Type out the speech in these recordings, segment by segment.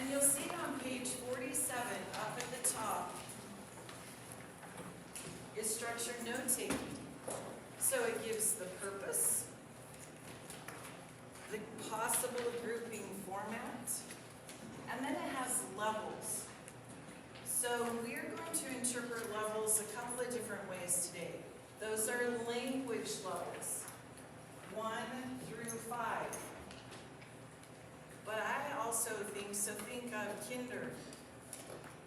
And you'll see on page 47, up at the top, is structured note-taking. So it gives the purpose, the possible grouping format, and then it has levels. So we are going to interpret levels a couple of different ways today. Those are language levels, 1 through 5. But I also think of kinder.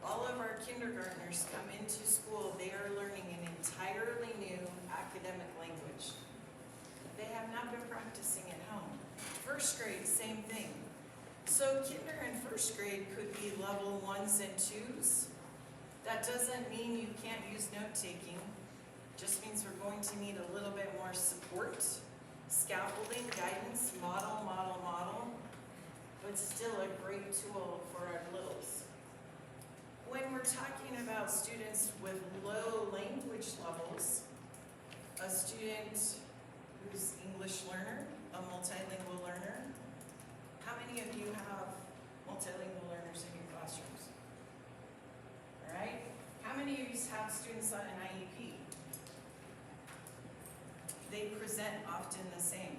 All of our kindergartners come into school, they are learning an entirely new academic language. They have not been practicing at home. First grade, same thing. So kinder and first grade could be level 1s and 2s. That doesn't mean you can't use note-taking. Just means we're going to need a little bit more support, scaffolding, guidance, model, but still a great tool for our littles. When we're talking about students with low language levels, a student who's English learner, a multilingual learner, how many of you have multilingual learners in your classrooms? All right. How many of you have students on an IEP? They present often the same.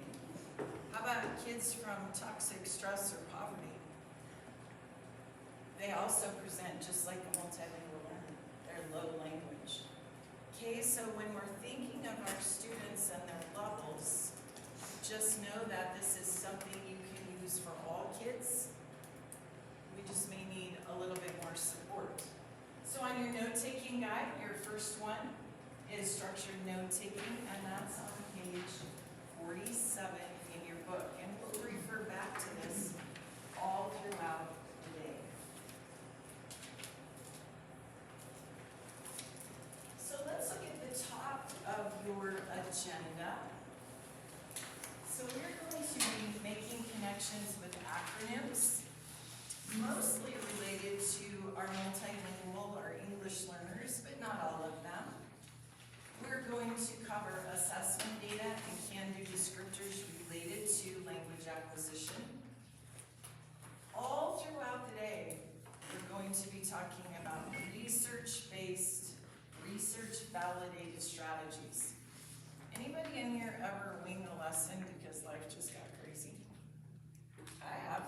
How about kids from toxic stress or poverty? They also present just like a multilingual learner. They're low language. Okay, so when we're thinking of our students and their levels, just know that this is something you can use for all kids. We just may need a little bit more support. So on your note-taking guide, your first one is structured note-taking, and that's on page 47 in your book. And we'll refer back to this all throughout the day. So let's look at the top of your agenda. So we're going to be making connections with acronyms, mostly related to our multilingual or English learners, but not all of them. We're going to cover assessment data and can-do descriptors related to language acquisition. All throughout the day, we're going to be talking about research-based, research-validated strategies. Anybody in here ever wing a lesson because life just got crazy? I have.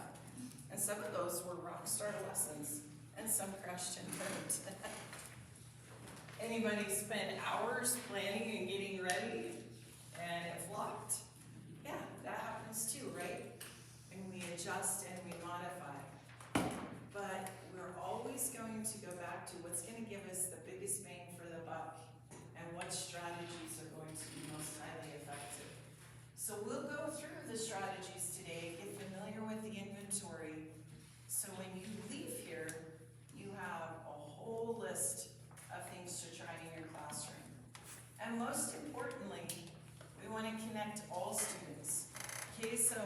And some of those were rock star lessons, and some crashed and burned. Anybody spend hours planning and getting ready, and it flopped? Yeah, that happens too, right? And we adjust and we modify. But we're always going to go back to what's going to give us the biggest bang for the buck, and what strategies are going to be most highly effective. So we'll go through the strategies today, get familiar with the inventory, so when you leave here, you have a whole list of things to try in your classroom. And most importantly, we want to connect all students. Okay, so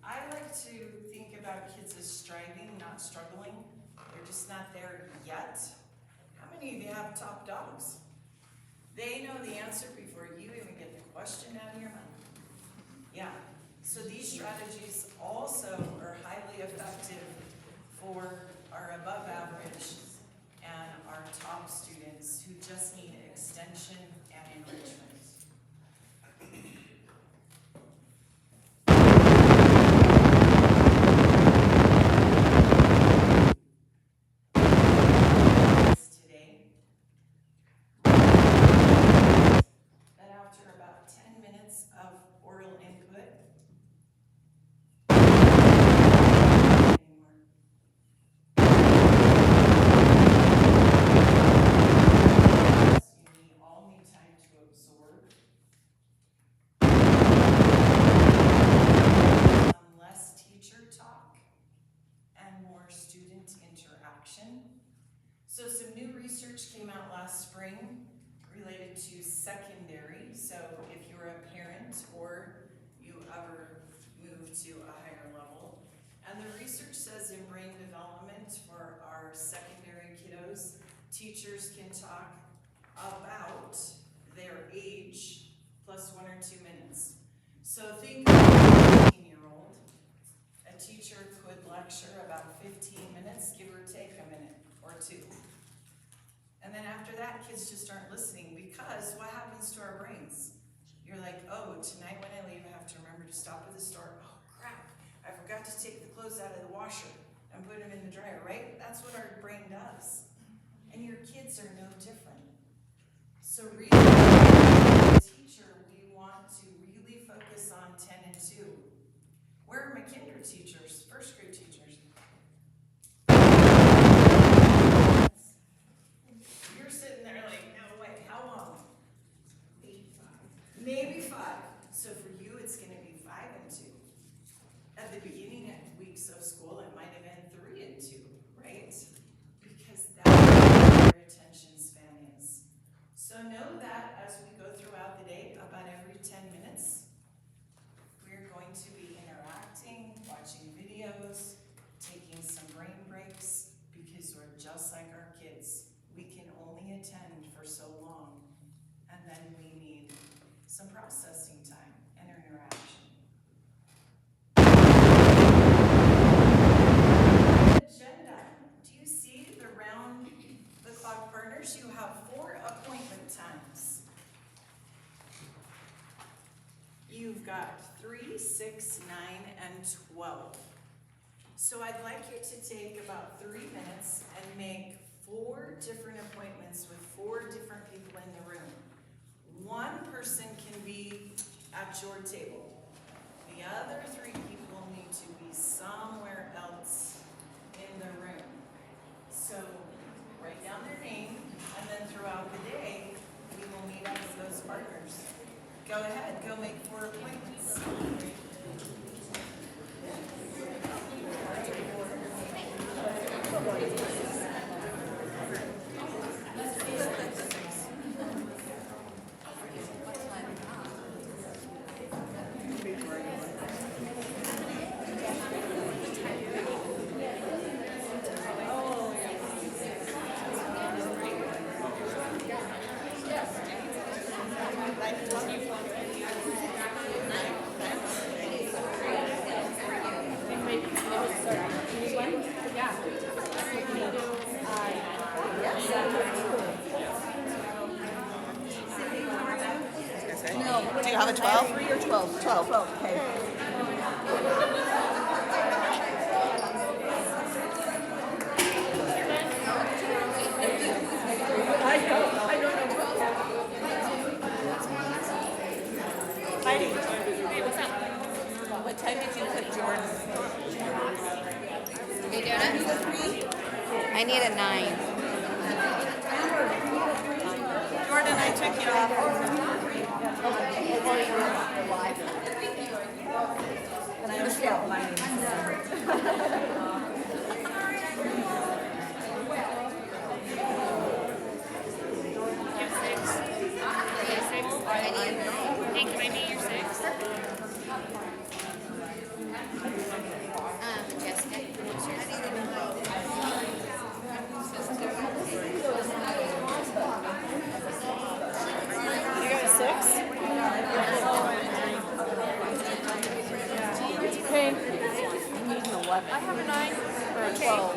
I like to think about kids as striving, not struggling. They're just not there yet. How many of you have top dogs? They know the answer before you even get the question out of your mouth. Yeah, so these strategies also are highly effective for our above average and our top students who just need extension and enrichment. Today, that after about 10 minutes of oral input, so some new research came out last spring related to secondary. So if you're a parent or you ever move to a higher level. And the research says in brain development for our secondary kiddos, teachers can talk about their age plus 1 or 2 minutes. So think of a 18-year-old. A teacher could lecture about 15 minutes, give or take a minute or two. And then after that, kids just aren't listening, because what happens to our brains? You're like, oh, tonight when I leave, I have to remember to stop at the store. Oh, crap, I forgot to take the clothes out of the washer and put them in the dryer, right? That's what our brain does. And your kids are no different. So really, as a teacher, we want to really focus on 10 and 2. Where are my kinder teachers, first grade teachers? You're sitting there like, no way, how long? Maybe 5. So for you, it's going to be 5 and 2. At the beginning of weeks of school, it might have been 3 and 2, right? Because that's what your attention span is. So know that as we go throughout the day, about every 10 minutes, we're going to be interacting, watching videos, taking some brain breaks, because we're just like our kids. We can only attend for so long, and then we need some processing time and interaction. Agenda. Do you see the round the clock partners? You have 4 appointment times. You've got 3, 6, 9, and 12. So I'd like you to take about 3 minutes and make 4 different appointments with 4 different people in the room. One person can be at your table. The other 3 people need to be somewhere else in the room. So write down their name, and then throughout the day, we will meet up with those partners. Go ahead, go make 4 appointments. Do you have a 12? 3 or 12? 12. 12, okay. Heidi, hey, what's up? What time did you put Jordan? You doing it? I need a 9. Jordan, I took you off. And I was outlining. Hey, can I be your 6? Jessica, what's yours? You got a 6? Okay. You need an 11. I have a 9 or a 12.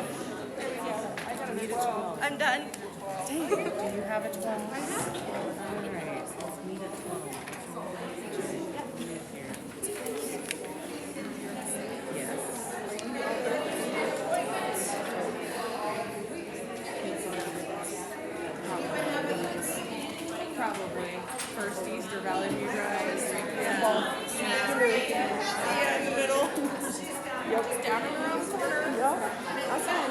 There we go. I got a 12. I'm done. Do you have a 12? All right, let's meet at 12. Probably. First Easter Valley View Drive. Yeah, in the middle. Yep. Down around the corner. Yep. Okay.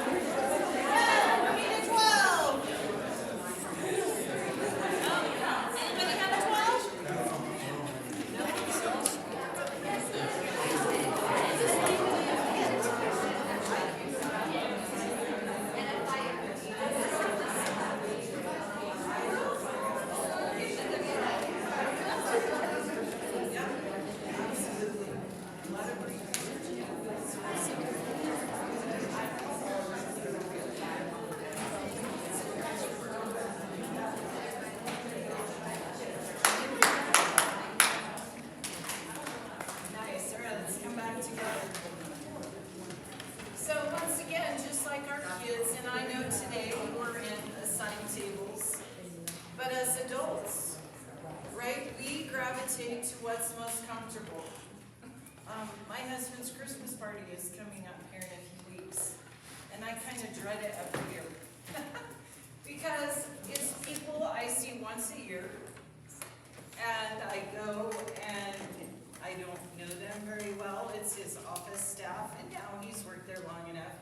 adults, right? We gravitate to what's most comfortable. My husband's Christmas party is coming up here in a few weeks, and I kind of dread it every year. Because it's people I see once a year, and I go and I don't know them very well. It's his office staff, and now he's worked there long enough,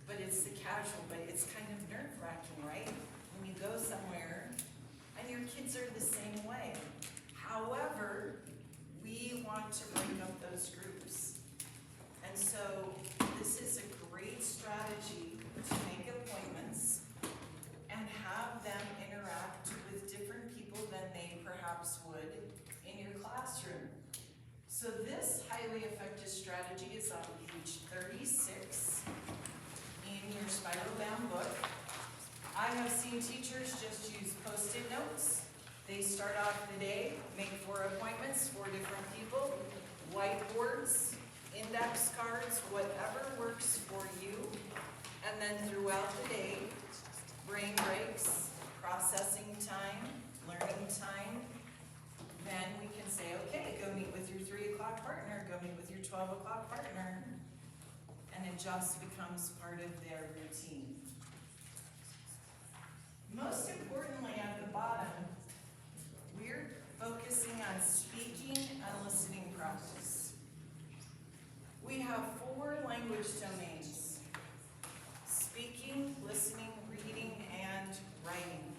but it's the casual, but it's kind of nerve-wracking, right? When you go somewhere, and your kids are the same way. However, we want to break up those groups. And so this is a great strategy to make appointments and have them interact with different people than they perhaps would in your classroom. So this highly effective strategy is on page 36 in your spiral bound book. I have seen teachers just use post-it notes. They start off the day, make 4 appointments, 4 different people, whiteboards, index cards, whatever works for you. And then throughout the day, brain breaks, processing time, learning time. Then we can say, okay, go meet with your 3 o'clock partner, go meet with your 12 o'clock partner. And it just becomes part of their routine. Most importantly, at the bottom, we're focusing on speaking and listening practice. We have 4 language domains: speaking, listening, reading, and writing.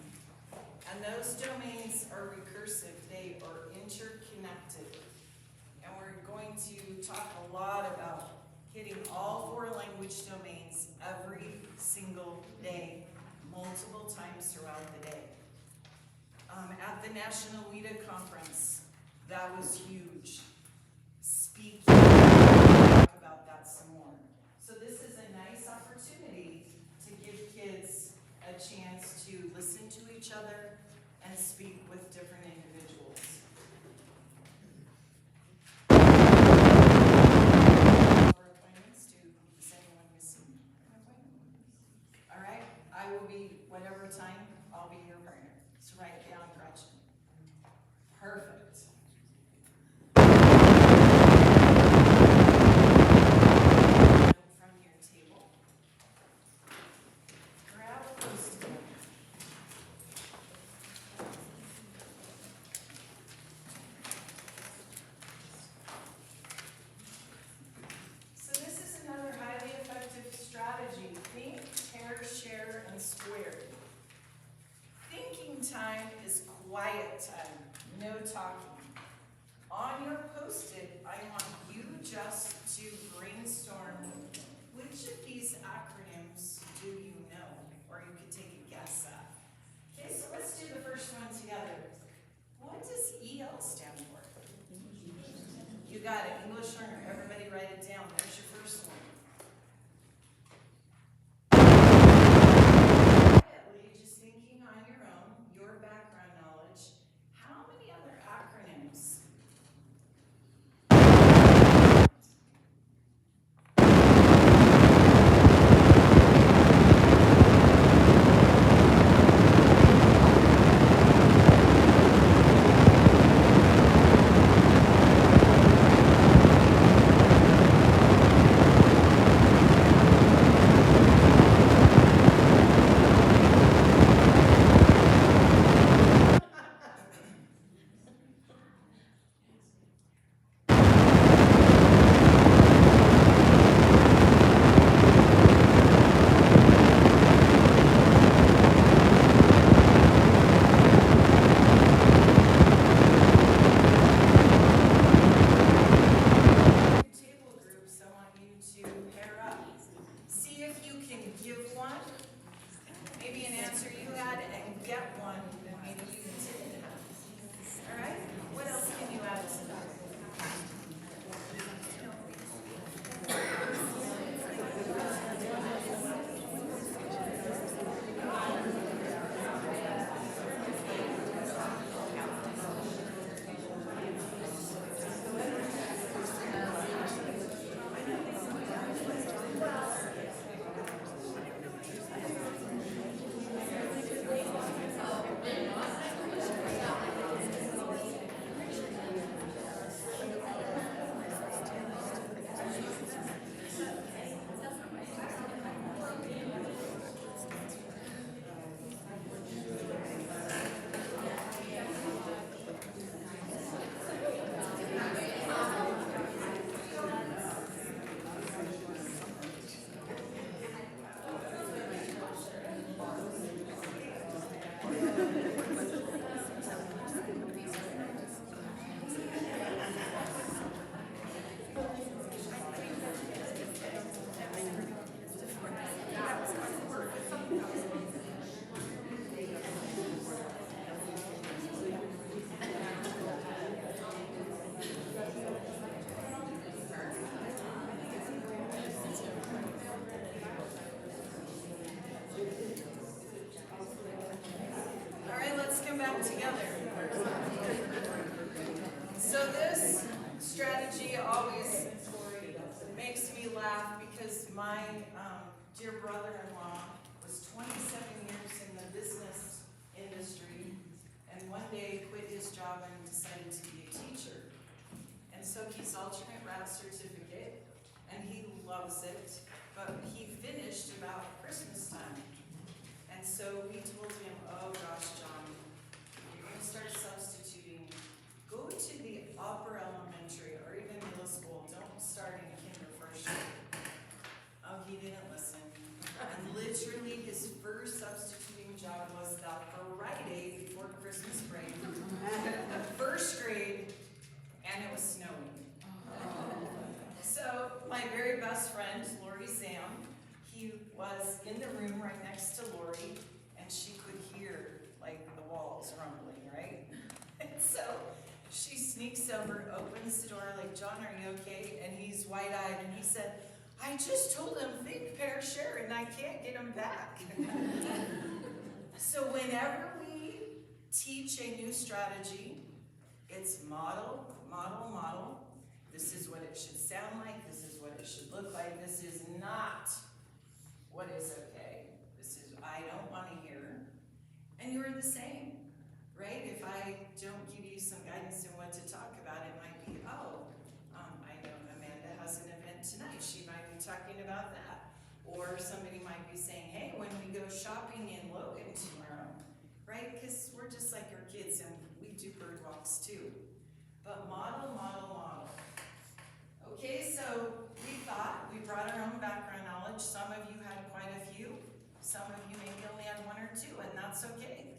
And those domains are recursive, they are interconnected. And we're going to talk a lot about hitting all 4 language domains every single day, multiple times throughout the day. At the National WIDA conference, that was huge. Speaking, we'll talk about that some more. So this is a nice opportunity to give kids a chance to listen to each other and speak with different individuals. For appointments, is anyone missing an appointment? All right, I will be, whatever time, I'll be your partner. So write it down, Gretchen. Perfect. From your table. Grab a Post-it. So this is another highly effective strategy. Think, pair, share, and square. Thinking time is quiet time, no talking. On your Post-it, I want you just to brainstorm which of these acronyms do you know, or you could take a guess at. Okay, so let's do the first one together. What does EL stand for? You got it, English learner. Everybody write it down. There's your first one. Quietly, just thinking on your own, your background knowledge, how many other acronyms? Table groups, I want you to pair up. See if you can give one, maybe an answer you had, and get one that maybe you didn't have. All right? What else can you add to that? together. So this strategy always makes me laugh because my dear brother-in-law was 27 years in the business industry and one day quit his job and decided to be a teacher. And so he's alternate route certificate and he loves it, but he finished about Christmas time. And so we told him, oh gosh, John, you're going to start substituting. Go to the upper elementary or even middle school. Don't start in kinder first year. Oh, he didn't listen. And literally his first substituting job was the Friday before Christmas break. First grade, and it was snowing. So my very best friend, Lori Sam, he was in the room right next to Lori, and she could hear like the walls rumbling, right? And so she sneaks over, opens the door, like, John, are you okay? And he's wide-eyed, and he said, I just told him think, pair, share, and I can't get him back. So whenever we teach a new strategy, it's model, model, model. This is what it should sound like. This is what it should look like. This is not what is okay. This is I don't want to hear. And you're the same, right? If I don't give you some guidance in what to talk about, it might be, I know Amanda has an event tonight. She might be talking about that. Or somebody might be saying, hey, when we go shopping in Logan tomorrow, right? Because we're just like our kids and we do bird walks too. But model, model, model. Okay, so we thought we brought our own background knowledge. Some of you had quite a few. Some of you maybe only had one or two, and that's okay.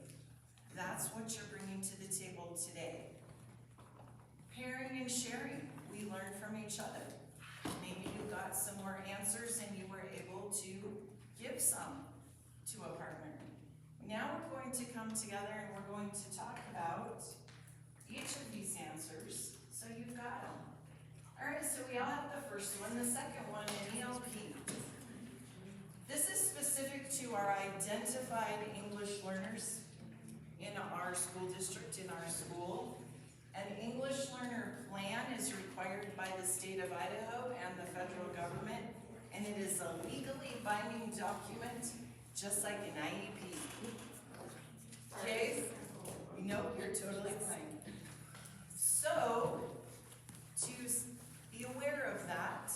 That's what you're bringing to the table today. Pairing and sharing. We learn from each other. Maybe you got some more answers and you were able to give some to a partner. Now we're going to come together and we're going to talk about each of these answers so you've got them. All right, so we all have the first one. The second one, an ELP. This is specific to our identified English learners in our school district, in our school. An English learner plan is required by the state of Idaho and the federal government, and it is a legally binding document, just like an IEP. Okay? Nope, you're totally fine. So, to be aware of that,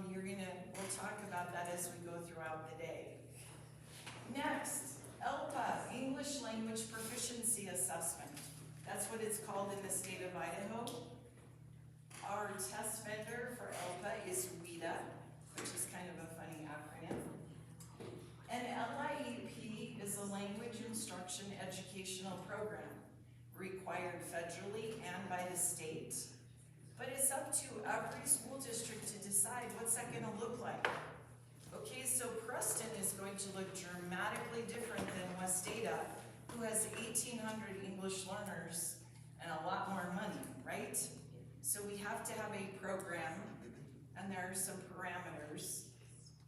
we'll talk about that as we go throughout the day. Next, ELPA, English Language Proficiency Assessment. That's what it's called in the state of Idaho. Our test vendor for ELPA is WIDA, which is kind of a funny acronym. And LIEP is a language instruction educational program, required federally and by the state. But it's up to every school district to decide what's that going to look like. Okay, so Preston is going to look dramatically different than West Ada, who has 1,800 English learners and a lot more money, right? So we have to have a program, and there are some parameters,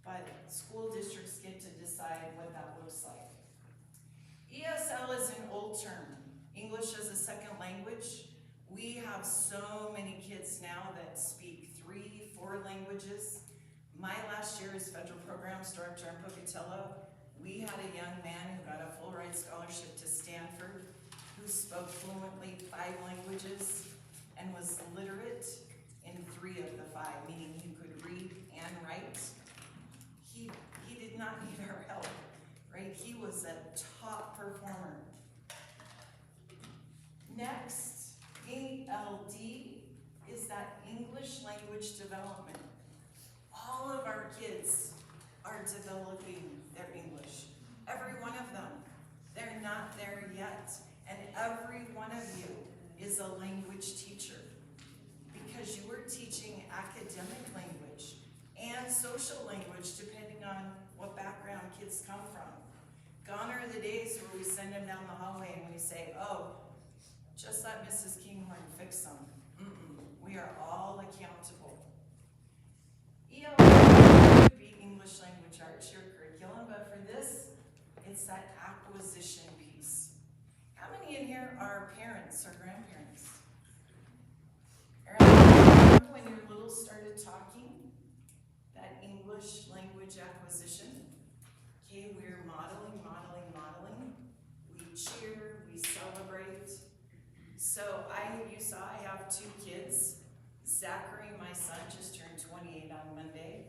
but school districts get to decide what that looks like. ESL is an old term, English as a second language. We have so many kids now that speak 3, 4 languages. My last year as federal programs director in Pocatello, we had a young man who got a full ride scholarship to Stanford, who spoke fluently 5 languages and was literate in 3 of the 5, meaning he could read and write. He did not need our help, right? He was a top performer. Next, ELD is that English language development. All of our kids are developing their English. Every one of them. They're not there yet. And every one of you is a language teacher because you are teaching academic language and social language depending on what background kids come from. Gone are the days where we send them down the hallway and we say, oh, just let Mrs. Kinghorn fix them. We are all accountable. ELA would be English language arts, your curriculum, but for this, it's that acquisition piece. How many in here are So you saw I have 2 kids. Zachary, my son, just turned 28 on Monday.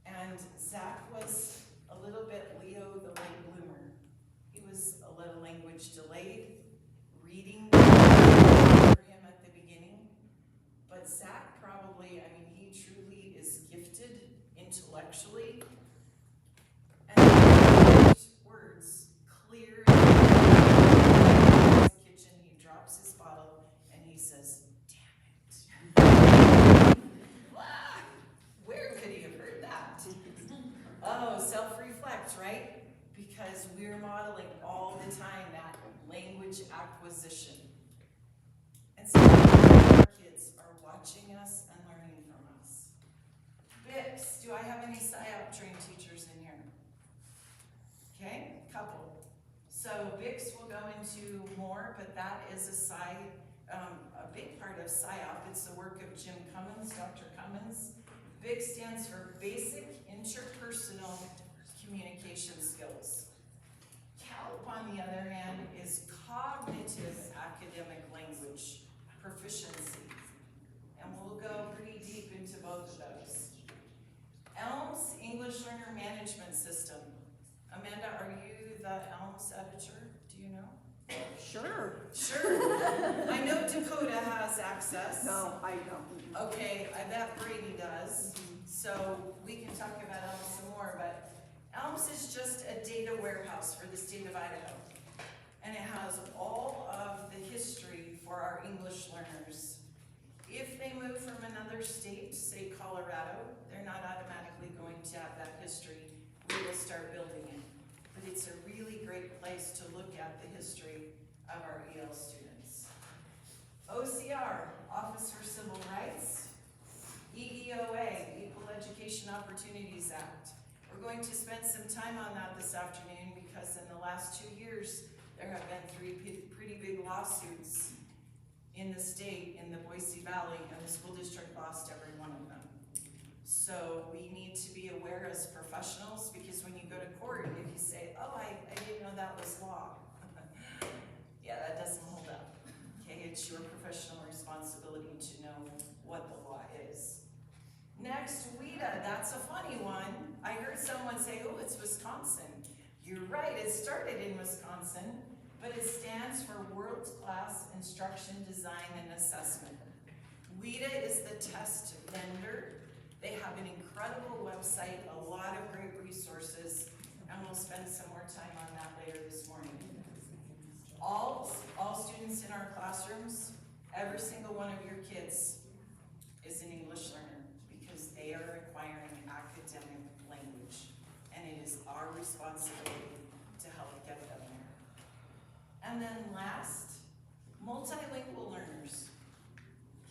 And Zach was a little bit Leo the late bloomer. He was a little language delayed, reading for him at the beginning. But Zach probably, he truly is gifted intellectually. And words clear. In his kitchen, he drops his bottle and he says, "Damn it." Where could he have heard that? Oh, self-reflect, right? Because we're modeling all the time that language acquisition. And so our kids are watching us and learning from us. Bix, do I have any PSYOP trained teachers in here? Okay, couple. So Bix will go into more, but that is a big part of PSYOP. It's the work of Jim Cummins, Dr. Cummins. BIC stands for Basic Interpersonal Communication Skills. CALP, on the other hand, is Cognitive Academic Language Proficiency. And we'll go pretty deep into both of those. ELMS, English Learner Management System. Amanda, are you the ELMS editor? Do you know? Sure. Sure. I know Dakota has access. No, I don't. Okay, I bet Brady does. So we can talk about ELMS some more, but ELMS is just a data warehouse for the state of Idaho. And it has all of the history for our English learners. If they move from another state, say Colorado, they're not automatically going to have that history. We will start building it. But it's a really great place to look at the history of our EL students. OCR, Office for Civil Rights. EEOA, Equal Education Opportunities Act. We're going to spend some time on that this afternoon because in the last 2 years, there have been 3 pretty big lawsuits in the state, in the Boise Valley, and the school district lost every one of them. So we need to be aware as professionals, because when you go to court, if you say, oh, I didn't know that was law. Yeah, that doesn't hold up. Okay, it's your professional responsibility to know what the law is. Next, WIDA, that's a funny one. I heard someone say, oh, it's Wisconsin. You're right, it started in Wisconsin, but it stands for World Class Instruction Design and Assessment. WIDA is the test vendor. They have an incredible website, a lot of great resources, and we'll spend some more time on that later this morning. All students in our classrooms, every single one of your kids is an English learner because they are acquiring academic language, and it is our responsibility to help get them there. And then last, multilingual learners.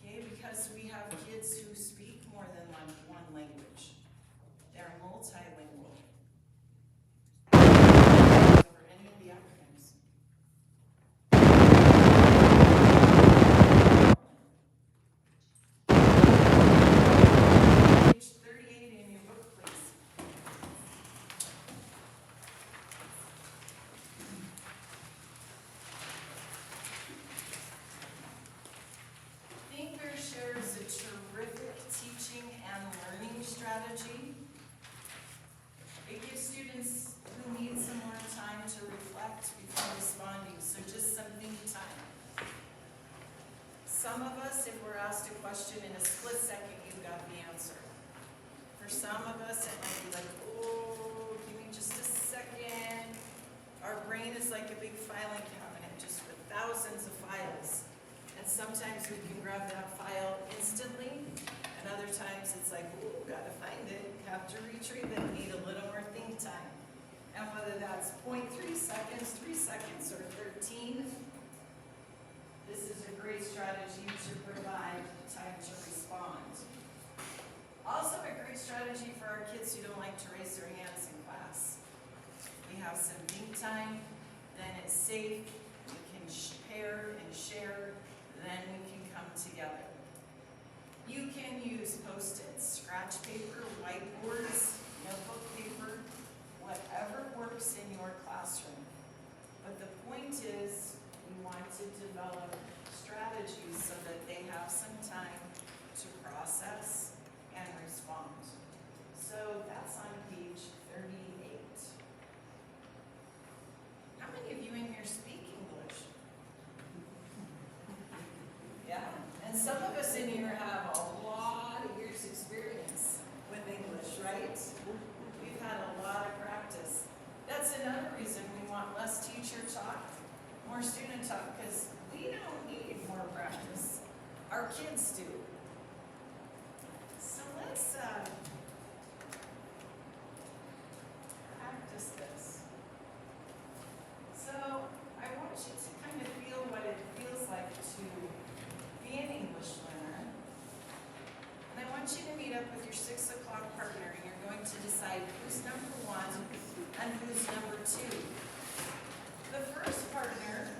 Okay, because we have kids who speak more than one language. They're multilingual. Over any of the acronyms. Page 38 in your book, please. Thinkershare is a terrific teaching and learning strategy. It gives students who need some more time to reflect before responding, so just some think time. Some of us, if we're asked a question in a split second, you've got the answer. For some of us, it might be like, oh, give me just a second. Our brain is like a big filing cabinet, just with thousands of files. And sometimes we can grab that file instantly, and other times it's like, ooh, gotta find it, have to retrieve it, need a little more think time. And whether that's 0.3 seconds, 3 seconds, or 13, this is a great strategy to provide time to respond. Also a great strategy for our kids who don't like to raise their hands in class. We have some think time, then it's safe, we can pair and share, then we can come together. You can use Post-its, scratch paper, whiteboards, notebook paper, whatever works in your classroom. But the point is, we want to develop strategies more student talk, because we don't need more practice. Our kids do. So let's, practice this. So I want you to kind of feel what it feels like to be an English learner. And I want you to meet up with your 6 o'clock partner, and you're going to decide who's number 1 and who's number 2. The first partner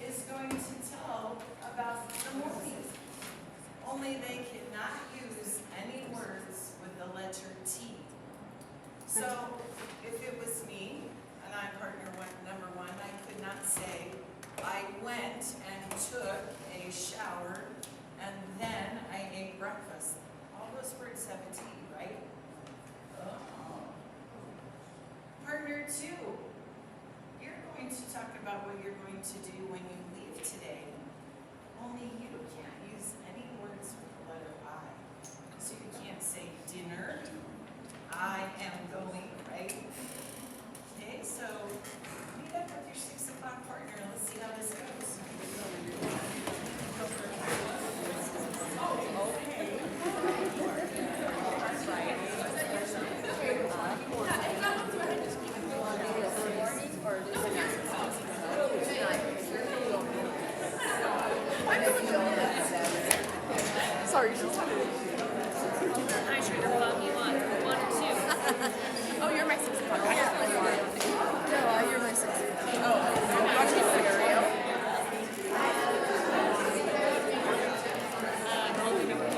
is going to tell about the morning. Only they cannot use any words with the letter T. So if it was me and I partner number 1, I could not say, I went and took a shower and then I ate breakfast. All those words have a T, right? Oh. Partner 2, you're going to talk about what you're going to do when you leave today. Only you can't use any words with the letter I. So you can't say dinner, I am going, right? Okay, so meet up with your 6 o'clock partner and let's see how this goes. Sorry, she's I'm sure you're bummed you want 1 or 2. Oh, you're my 6 o'clock. No, you're my sister. Watching scenario. Only number 1.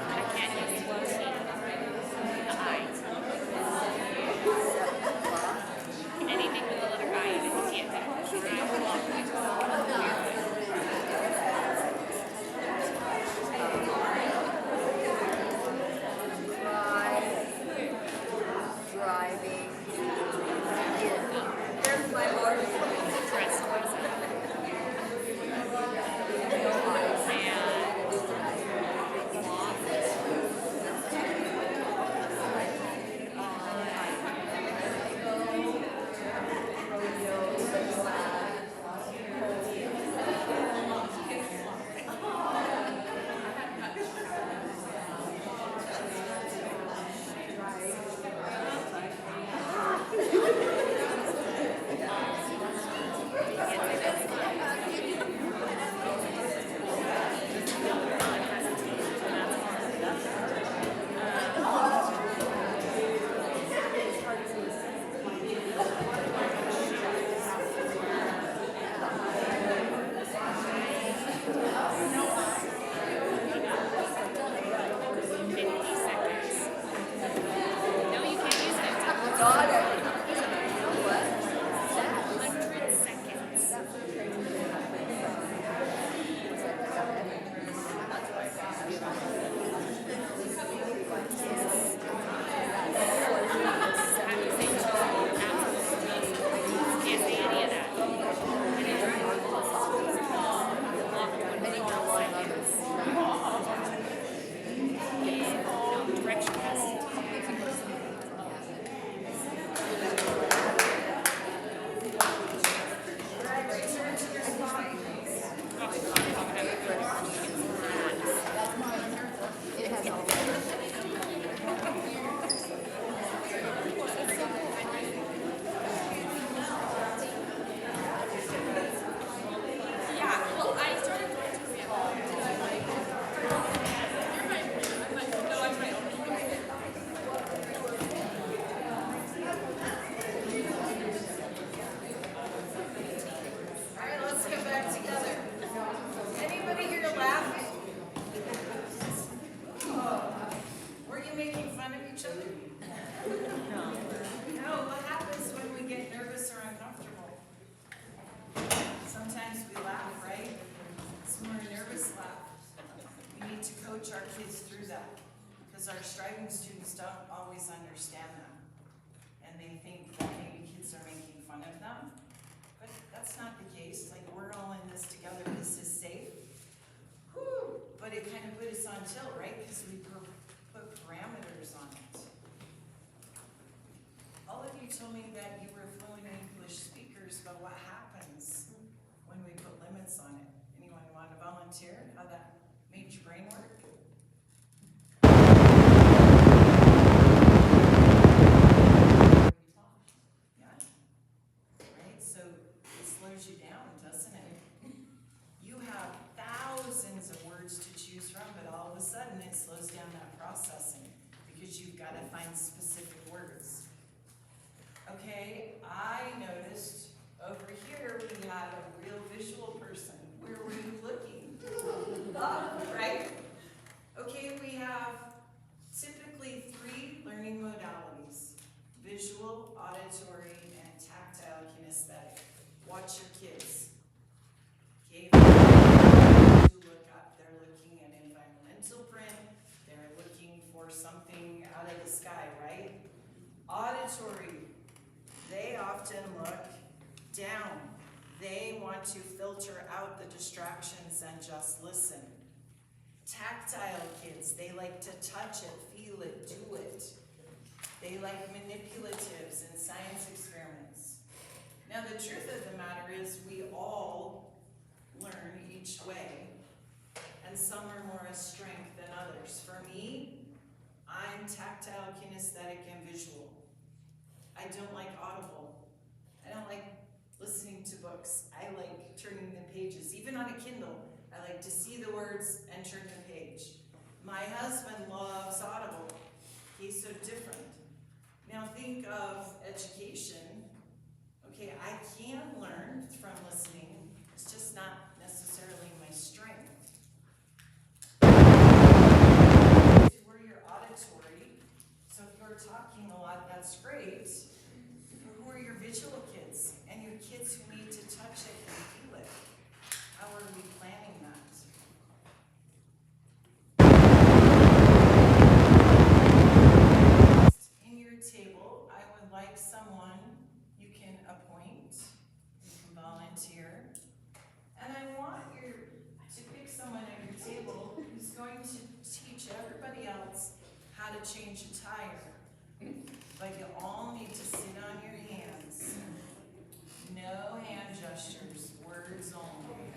I can't use the T. The I. Anything with the letter I, you can't do. Driving. There's my heart. Dress was coach our kids through that, because our striving students don't always understand them. And they think that maybe kids are making fun of them, but that's not the case. Like, we're all in this together, this is safe. Whew. But it kind of put us on tilt, right? Because we put parameters on it. All of you told me that you were fluent English speakers, but what happened? emphasis on it. Anyone want to volunteer how that made your brain work? Yeah? Right, so it slows you down, doesn't it? You have thousands of words to choose from, but all of a sudden it slows down that processing because you've got to find specific words. Okay, I noticed over here we had a real visual person. Where were you looking? Right? Okay, we have typically 3 learning modalities: visual, auditory, and tactile kinesthetic. Watch your kids. Okay, to look up, they're looking at environmental print, they're looking for something out of the sky, right? Auditory, they often look down. They want to filter out the distractions and just listen. Tactile kids, they like to touch it, feel it, do it. They like manipulatives and science experiments. Now the truth of the matter is we all learn each way, and some are more a strength than others. For me, I'm tactile, kinesthetic, and visual. I don't like audible. I don't like listening to books. I like turning the pages. Even on a Kindle, I like to see the words and turn the page. My husband loves audible. He's so different. Now think of education. Okay, I can learn from listening. It's just not necessarily my strength. Where you're auditory, so if you're talking a lot, that's great. Who are your visual kids and your kids who need to touch it and feel it? How are we planning that? In your table, I would like someone you can appoint, you can volunteer, and I want you to pick someone at your table who's going to teach everybody else how to change a tire. But you all need to sit on your hands. No hand gestures, words only.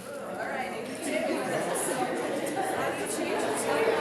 Ooh, all right, at your table. How do you change a tire?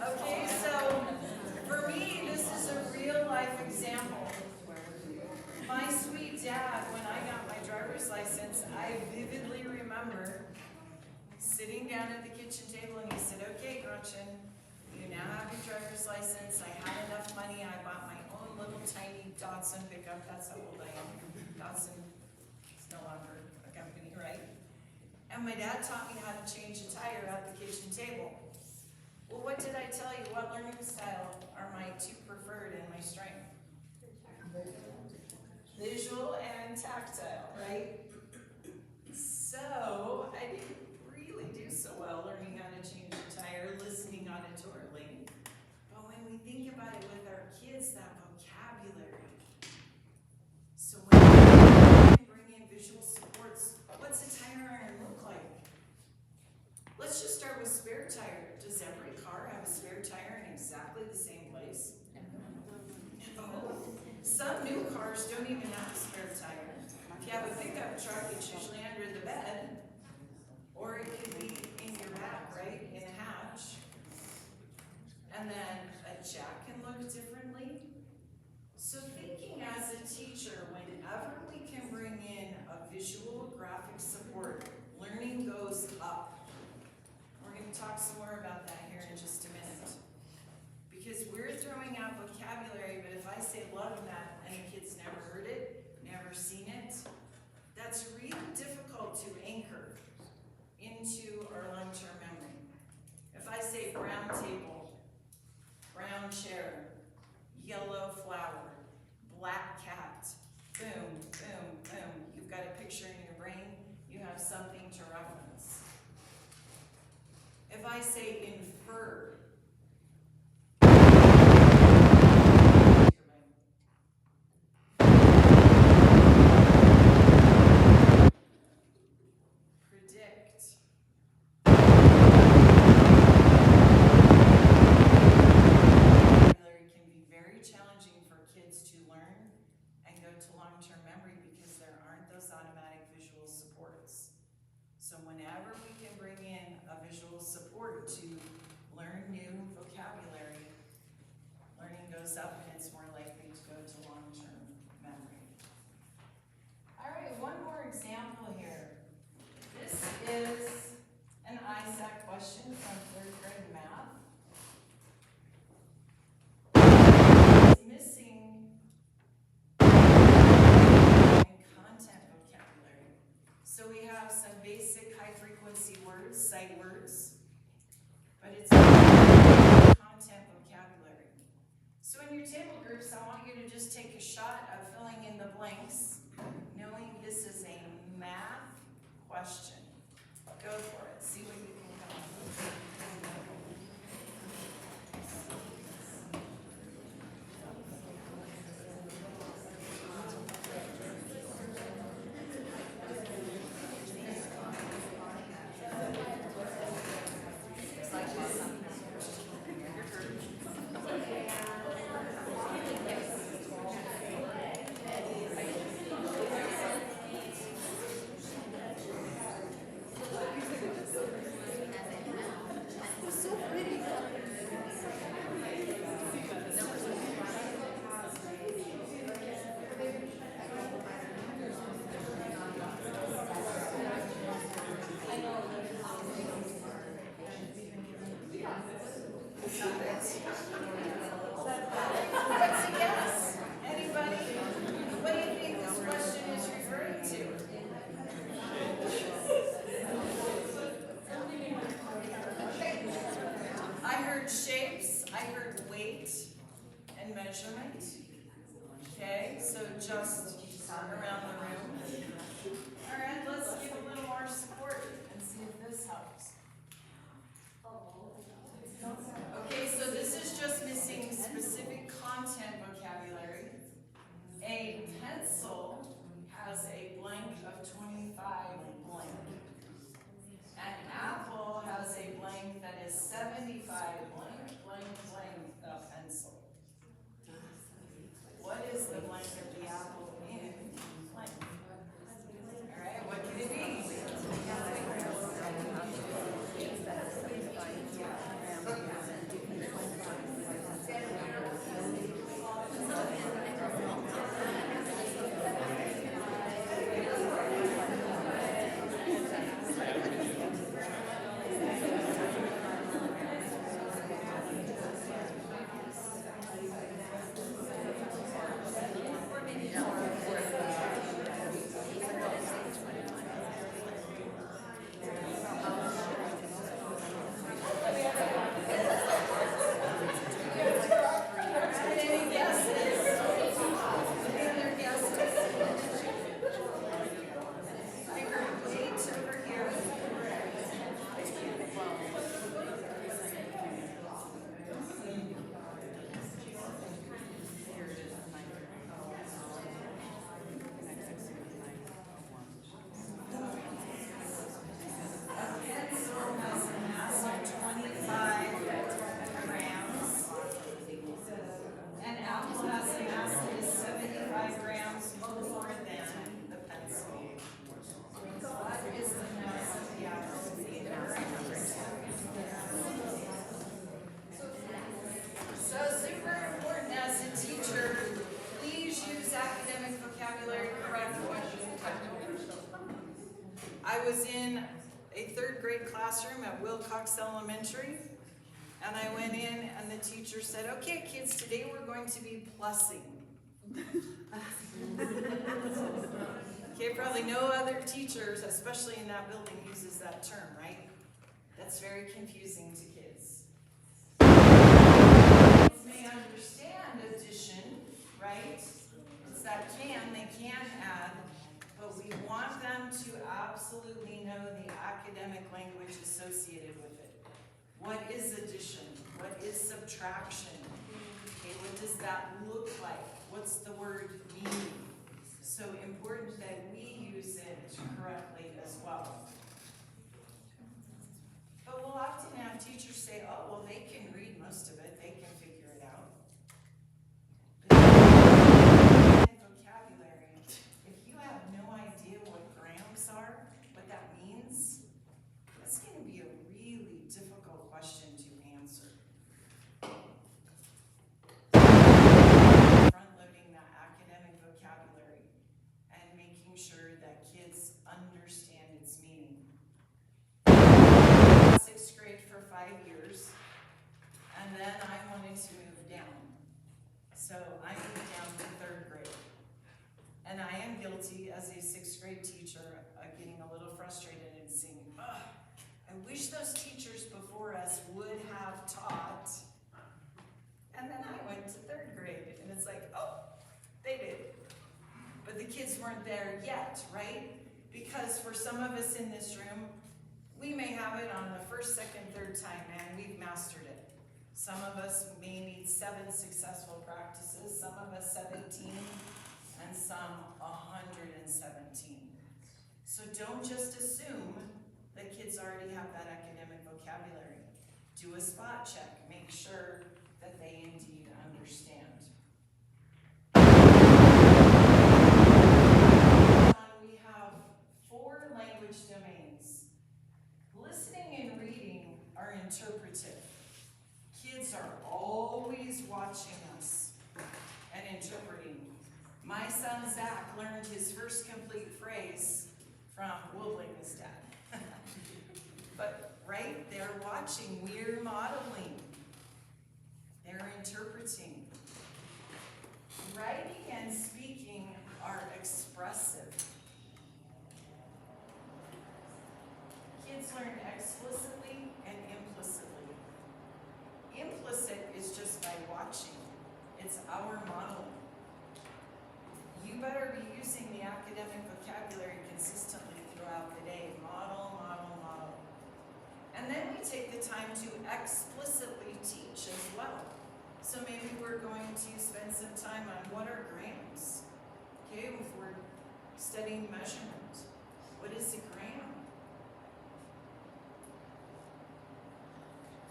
Okay, so for me, this is a real life example. My sweet dad, when I got my driver's license, I vividly remember sitting down at the kitchen table and he said, okay, Gretchen, you now have your driver's license. I had enough money. I bought my own little tiny Datsun pickup. That's how old I am. Datsun is no longer a company, right? And my dad taught me how to change a tire at the kitchen table. Well, what did I tell you? What learning style are my two preferred and my strength? Visual and tactile, right? So I didn't really do so well learning how to change a tire, listening auditorily. But when we think about it with our kids, that vocabulary. So when we bring in visual supports, what's a tire iron look like? Let's just start with spare tire. Does every car have a spare tire in exactly the same place? No. Some new cars don't even have a spare tire. If you have a pickup truck, it's usually under the bed, or it could be in your back, right, in a hatch. And then a jack can look differently. So thinking as a teacher, whenever we can bring in a visual graphic support, learning goes up. We're going to talk some more about that here in just a minute. Because we're throwing out vocabulary, but if I say love that and the kid's never heard it, never seen it, that's really difficult to anchor into our long-term memory. If I say brown table, brown chair, yellow flower, black cat, boom, boom, boom, you've got a picture in your brain, you have something to reference. If I say infer, predict, vocabulary can be very challenging for kids to learn and go to long-term memory because there aren't those automatic visual supports. So whenever we can bring in a visual support to learn new vocabulary, learning goes up and it's more likely to go to long-term memory. All right, one more example here. This is an ISAC question from 3rd grade math. It's missing content vocabulary. So we have some basic high-frequency words, sight words, but it's content vocabulary. So in your table groups, I want you to just take a shot of filling in the blanks, knowing this is a math question. Go for it. See what you can come up with. What's a guess? Anybody? What do you think this question is referring to? I heard shapes, I heard weight and measurement. Okay, so just around the room. All right, let's give a little more support and see if this helps. Okay, so this is just missing specific content vocabulary. A pencil has a blank of 25 blank. An apple has a blank that is 75 blank, blank, blank, a pencil. What is the blank of the apple in blank? I was in a 3rd grade classroom at Wilcox Elementary, and I went in and the teacher said, okay kids, today we're going to be plussing. Okay, probably no other teachers, especially in that building, uses that term, right? That's very confusing to kids. Kids may understand addition, right? It's that they can add, but we want them to absolutely know the academic language associated with it. What is addition? What is subtraction? Okay, what does that look like? What's the word mean? So important that we use it correctly as well. But we'll often have teachers say, oh, well, they can read most of it. They can figure it out. Vocabulary. If you have no idea what grams are, what that means, that's going to be a really difficult question to answer. Front-loading that academic vocabulary and making sure that kids understand its meaning. 6th grade for 5 years, and then I wanted to move down. So I moved down to 3rd grade. And I am guilty as a 6th grade teacher of getting a little frustrated and saying, ugh, I wish those teachers before us would have taught. And then I went to 3rd grade, and it's like, oh, they did. But the kids weren't there yet, right? Because for some of us in this room, we may have it on the 1st, 2nd, 3rd time, and we've mastered it. Some of us may need 7 successful practices, some of us 17, and some 117. So don't just assume that kids already have that academic vocabulary. Do a spot check, make sure that they indeed understand. We have 4 language domains. Listening and reading are interpretive. Kids are always watching us and interpreting. My son Zach learned his first complete phrase from Woobling his dad. But, right, they're watching, we're modeling. They're interpreting. Writing and speaking are expressive. Kids learn explicitly and implicitly. Implicit is just by watching. It's our modeling. You better be using the academic vocabulary consistently throughout the day. Model, model, model. And then we take the time to explicitly teach as well. So maybe we're going to spend some time on what are grams. Okay, if we're studying measurement, what is a gram?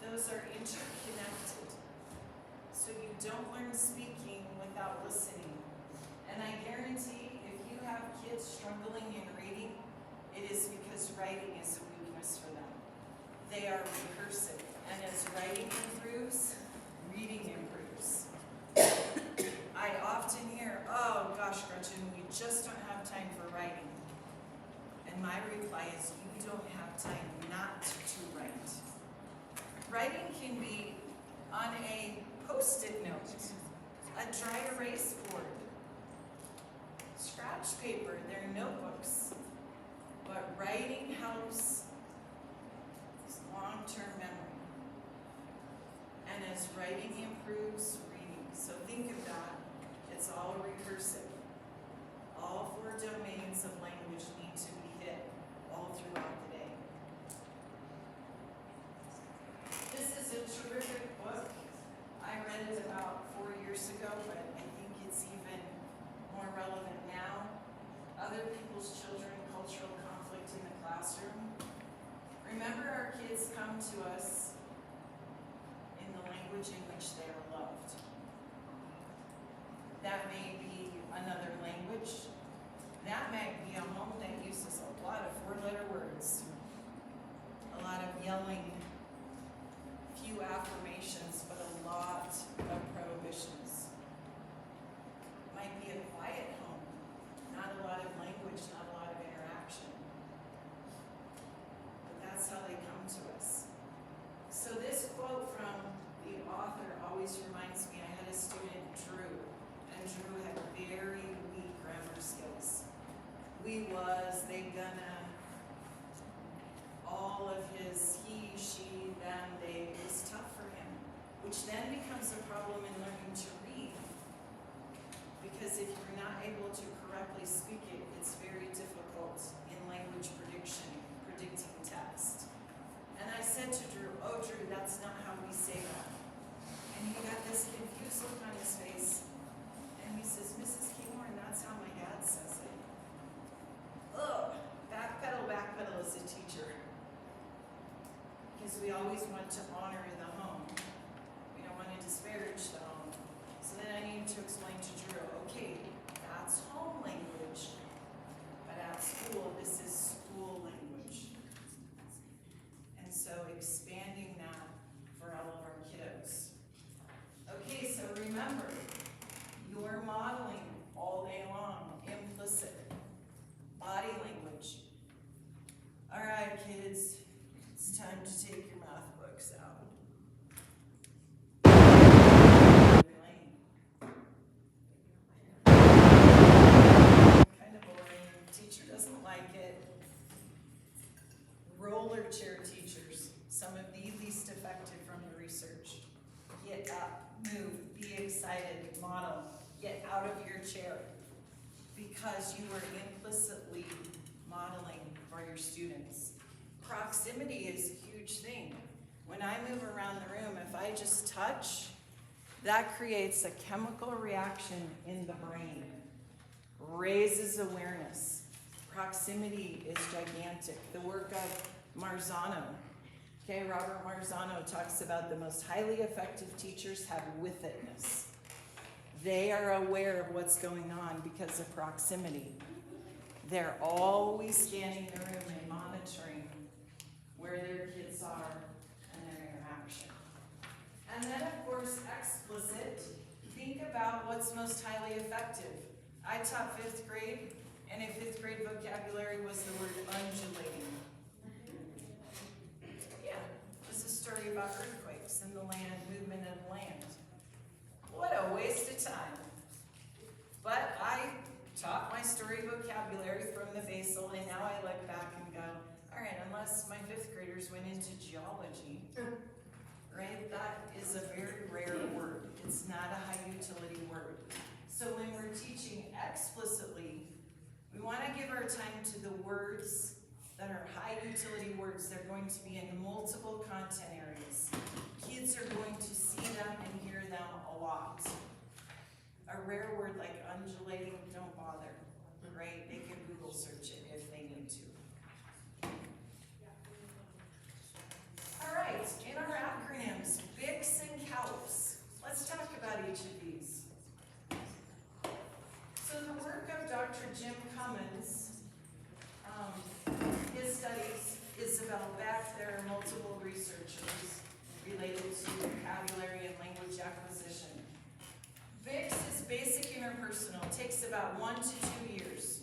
Those are interconnected. So you don't learn speaking without listening. And I guarantee if you have kids struggling in reading, it is because writing is a weakness for them. They are recursive. And as writing improves, reading improves. I often hear, oh gosh, Gretchen, we just don't have time for writing. And my reply is, you don't have time not to write. Writing can be on a Post-it note, a dry erase board, scratch paper, their notebooks. But writing helps long-term memory. And as writing improves, reading. So think of that. It's all recursive. All 4 domains of language need to be hit all throughout the day. This is a terrific book. I read it about 4 years ago, but I think it's even more relevant now. Other people's children, cultural conflict in the classroom. Remember, our kids come to us in the language in which they are loved. That may be another language. That might be a home that uses a lot of 4-letter words, a lot of yelling, few affirmations, but a lot of prohibitions. Might be a quiet home, not a lot of language, not a lot of interaction. we, was, they, gonna, all of his he, she, them, they, is tough for him, which then becomes a problem in learning to read. Because if you're not able to correctly speak it, it's very difficult in language predicting text. And I said to Drew, oh Drew, that's not how we say that. And he got this confused look on his face. And he says, Mrs. Keymour, that's how my dad says it. Ugh, backpedal as a teacher. Because we always want to honor the home. We don't want to disparage the home. So then I needed to explain to Drew, okay, that's home language, but at school, this is school language. And so expanding that for all of our kiddos. Okay, so remember, you're modeling all day long, implicit body language. All right, kids, it's time to take your math books out. Kind of boring, teacher doesn't like it. Roller chair teachers, some of the least effective from the research. Get up, move, be excited, model, get out of your chair. Because you are implicitly modeling for your students. Proximity is a huge thing. When I move around the room, if I just touch, that creates a chemical reaction in the brain. Raises awareness. Proximity is gigantic. The work of Marzano. Okay, Robert Marzano talks about the most highly effective teachers have with-itness. They are aware of what's going on because of proximity. They're always scanning the room and monitoring where their kids are and their interaction. And then, of course, explicit. Think about what's most highly effective. I taught 5th grade, and in 5th grade vocabulary was the word undulating. Yeah, it was a story about earthquakes and the land, movement of the land. What a waste of time. But I taught my story vocabulary from the basal, and now I look back and go, all right, unless my 5th graders went into geology, right? That is a very rare word. It's not a high utility word. So when we're teaching explicitly, we want to give our time to the words that are high utility words. They're going to be in multiple content areas. Kids are going to see them and hear them a lot. A rare word like undulating, don't bother, right? They can Google search it if they need to. All right, in our acronyms, BICS and CALPS. Let's talk about each of these. So the work of Dr. Jim Cummins, his studies, Isabel Beck, there are multiple researchers related to vocabulary and language acquisition. BICS is basic interpersonal, takes about 1 to 2 years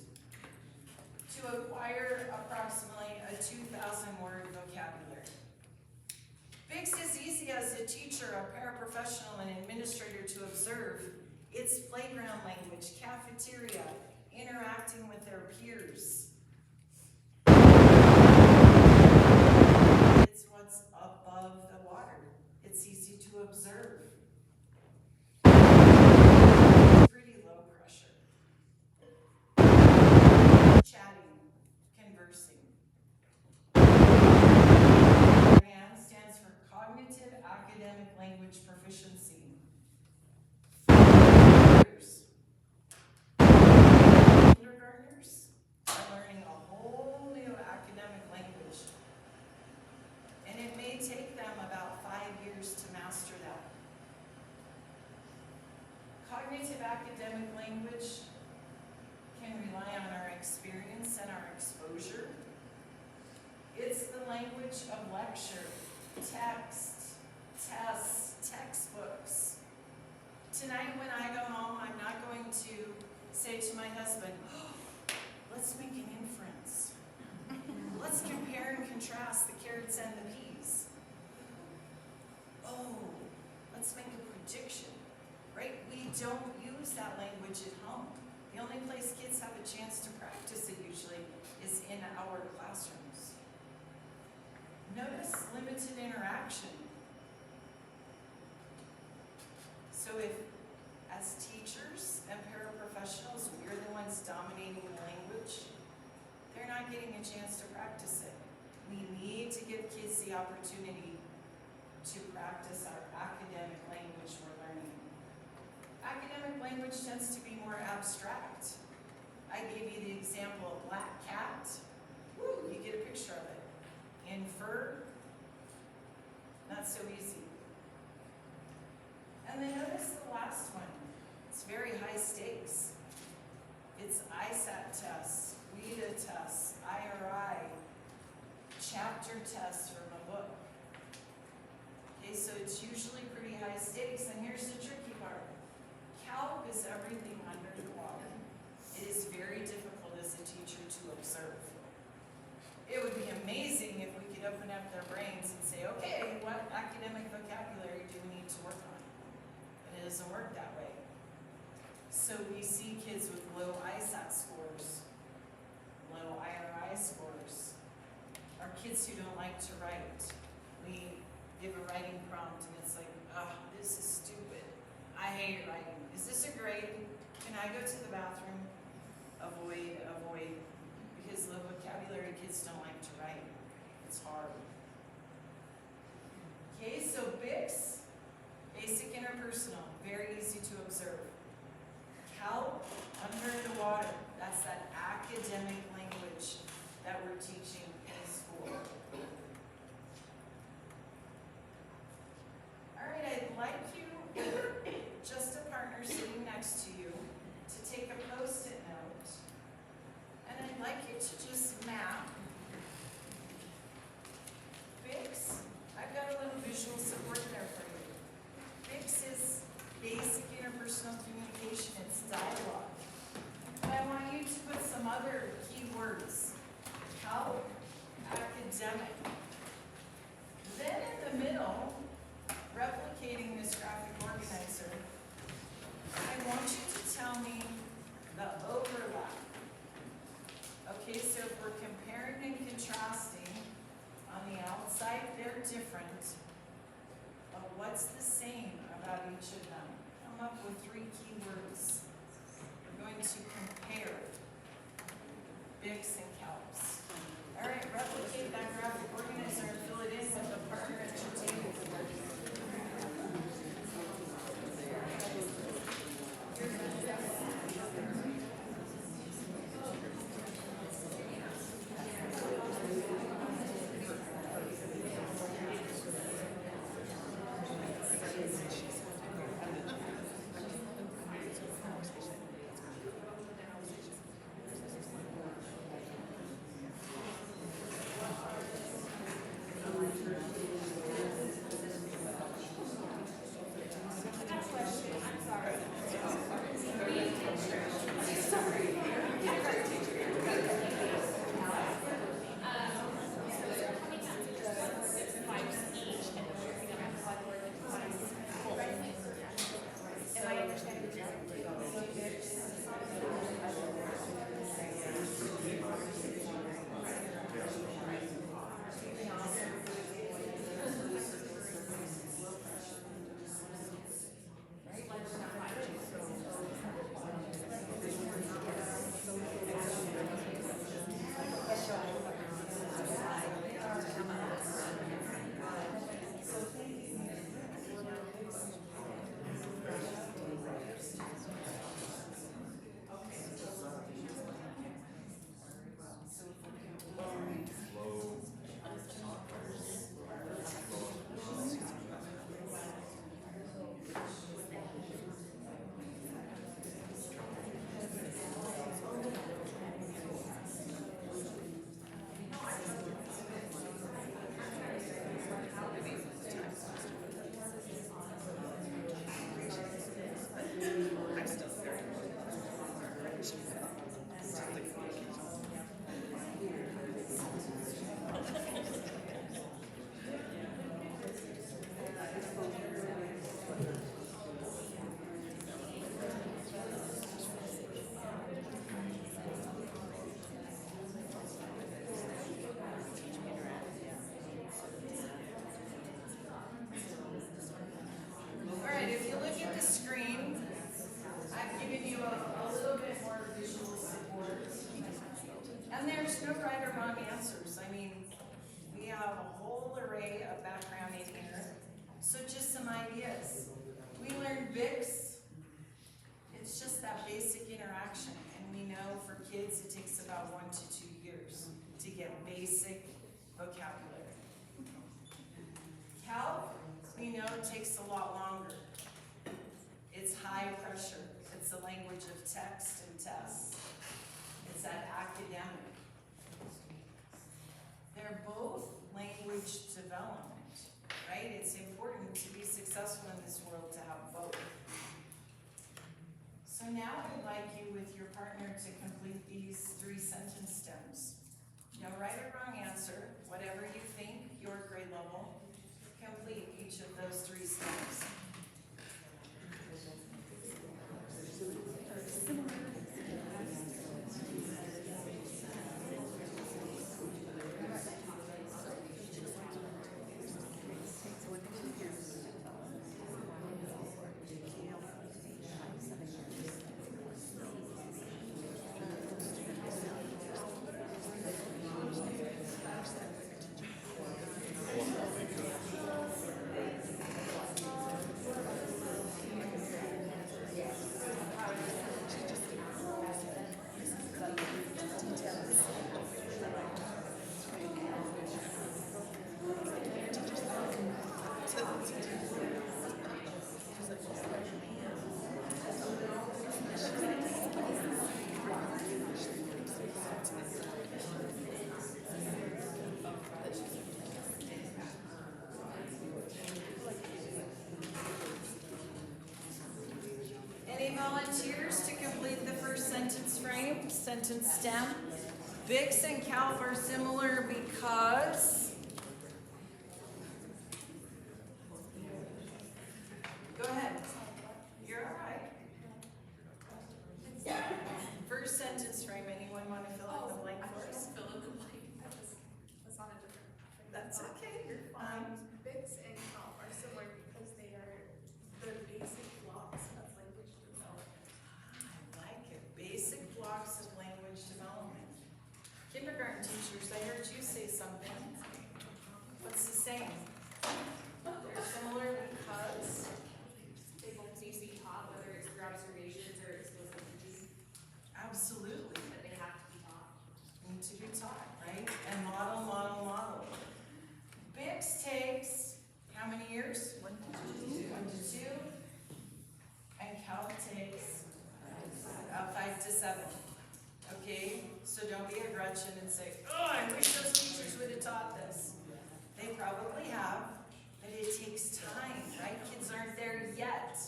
to acquire approximately a 2,000 word vocabulary. BICS is easy as a teacher, a paraprofessional, and administrator to observe. It's playground language, cafeteria, interacting with their peers. It's what's above the water. It's easy to observe. Pretty low pressure. Chatting, conversing. CAN stands for Cognitive Academic Language Proficiency. Kindergartners are learning a whole new academic language. And it may take them about 5 years to master that. Cognitive academic language can rely on our experience and our exposure. It's the language of lecture, text, tests, textbooks. Tonight when I go home, I'm not going to say to my husband, oh, let's make an inference. Let's compare and contrast the carrots and the peas. Oh, let's make a prediction, right? We don't use that language at home. The only place kids have a chance to practice it usually interaction. So if, as teachers and paraprofessionals, we're the ones dominating the language, they're not getting a chance to practice it. We need to give kids the opportunity to practice our academic language we're learning. Academic language tends to be more abstract. I gave you the example of black cat. Woo, you get a picture of it. Infer, not so easy. And then notice the last one. It's very high stakes. It's ISAT tests, WIDA tests, IRI, chapter tests from a book. Okay, so it's usually pretty high stakes, and here's the tricky part. Calc is everything under the water. It is very difficult as a teacher to observe. It would be amazing if we could open up their brains and say, okay, what academic vocabulary do we need to work on? But it doesn't work that way. So we see kids with low ISAT scores, low IRI scores, or kids who don't like to write. We give a writing prompt and it's like, oh, this is stupid. I hate writing. Is this a grade? Can I go to the bathroom? Avoid. Because low vocabulary kids don't like to write. It's hard. Okay, so BICS, basic interpersonal, very easy to observe. Calc, under the water, that's that academic language that we're teaching in school. All right, I'd like you, just a partner sitting next to you, to take a Post-it note, and I'd like you to just map BICS. I've got a little visual support there for you. BICS is basic interpersonal communication, it's dialogue. But I want you to put some other key words. Calc, academic. Then in the middle, replicating this graphic organizer, I want you to tell me the overlap. Okay, so if we're comparing and contrasting, on the outside they're different, but what's the same about each of them? Come up with 3 key words. We're going to compare BICS and CALPS. All right, replicate that graphic organizer and fill it in with a partner at your table. And there's no right or wrong answers. I mean, we have a whole array of background in here. So just some ideas. We learned VIX. It's just that basic interaction. And we know for kids it takes about 1 to 2 years to get basic vocabulary. Calc, we know it takes a lot longer. It's high pressure. It's the language of text and tests. It's that academic. They're both language development, right? It's important to be successful in this world to have both. So now I'd like you with your partner to complete these 3 sentence stems. No right or wrong answer, whatever you think, your grade level, complete each of those 3 stems. Any volunteers to complete the first sentence frame, sentence stem? VIX and CALP are similar because... Go ahead. You're all right. First sentence frame, anyone want to fill in the blank for us? Fill in the blank. That's on a different. That's okay, you're fine. VIX and CALP are similar because they are the basic blocks of language development. I like it. Basic blocks of language development. Kindergarten teachers, I heard you say something. What's the same? They're similar because They both need to be taught, whether it's through observations or explicit teaching, absolutely that they have to be taught. need to be taught, right? And model, model, model. BIX takes how many years? 1 to 2. And CALP takes 5 to 7. Okay, so don't be a Gretchen and say, oh, I wish those teachers would have taught this. They probably have, but it takes time, right? Kids aren't there yet.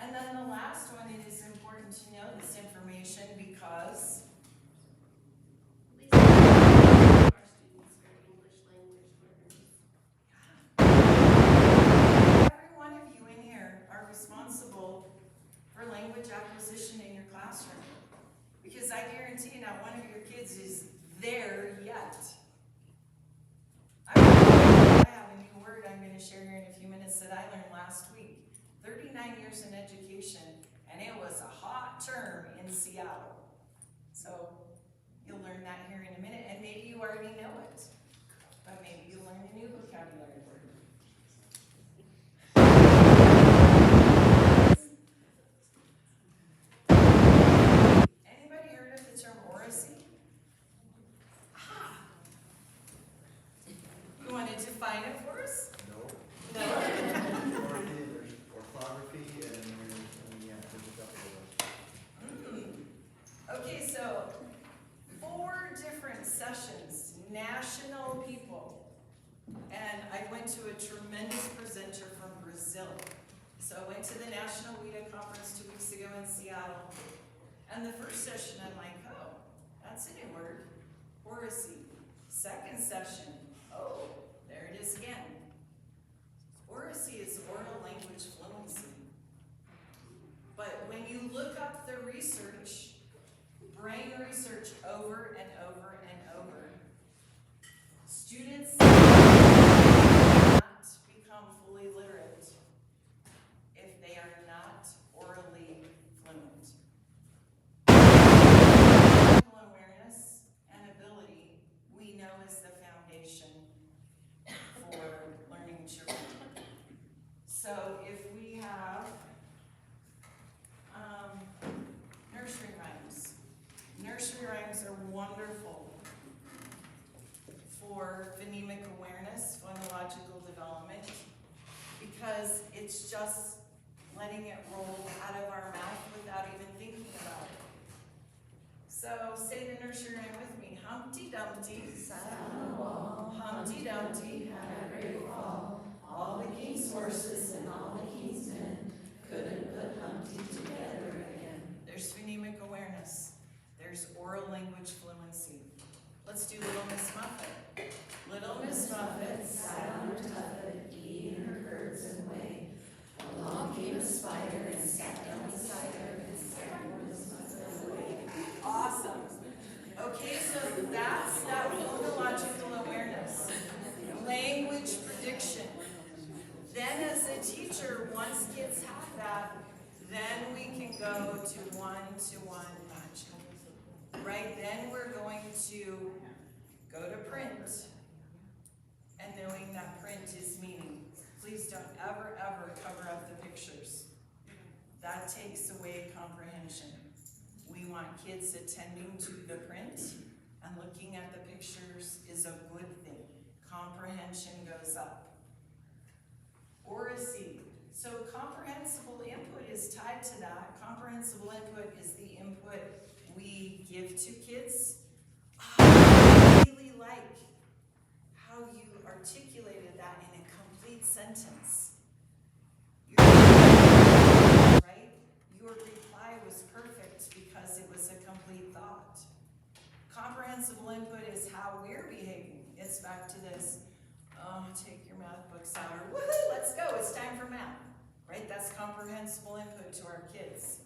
And then the last one, it is important to know this information because Our students are English language learners. every one of you in here are responsible for language acquisition in your classroom. Because I guarantee not one of your kids is there yet. I have a new word I'm going to share here in a few minutes that I learned last week. 39 years in education, and it was a hot term in Seattle. So you'll learn that here in a minute, and maybe you already know it. But maybe you'll learn a new vocabulary word. Anybody heard of the term oracy? Ah. You want to define it for us? No. No? There's orthography and there's a couple of those. Okay, so 4 different sessions, national people. And I went to a tremendous presenter from Brazil. So I went to the National WIDA conference 2 weeks ago in Seattle. And the first session, I'm like, oh, that's a new word, oracy. Second session, oh, there it is again. Oracy is oral language fluency. But when you look up the research, brain research over and over and over, students cannot become fully literate if they are not orally fluent. Awareness and programs are wonderful for phonemic awareness, phonological development, because it's just letting it roll out of our mouth without even thinking about it. So say the nursery rhyme with me. Humpty Dumpty sat on the wall. Humpty Dumpty had a great fall. All the king's horses and all the king's men couldn't put Humpty together again. There's phonemic awareness. There's oral language fluency. Let's do Little Miss Muffet. Little Miss Muffet sat on her tuffet, eating her curds and whey. Along came a spider and sat down beside her and scared Miss Muffet away. Awesome. Okay, so that's that phonological awareness. Language prediction. Then as a teacher, once kids have that, then we can go to one-to-one matching. Right? Then we're going to go to print. And knowing that print is meaning. Please don't ever, ever cover up the pictures. That takes away comprehension. We want kids attending to the print, and looking at the pictures is a good thing. Comprehension goes up. Oracy. So comprehensible input is tied to that. Comprehensible input is the input we give to kids. I really like how you articulated that in a complete sentence. Right? Your reply was perfect because it was a complete thought. Comprehensible input is how we're behaving. It's back to this, take your math books out, or woohoo, let's go, it's time for math. Right? That's comprehensible input to our kids.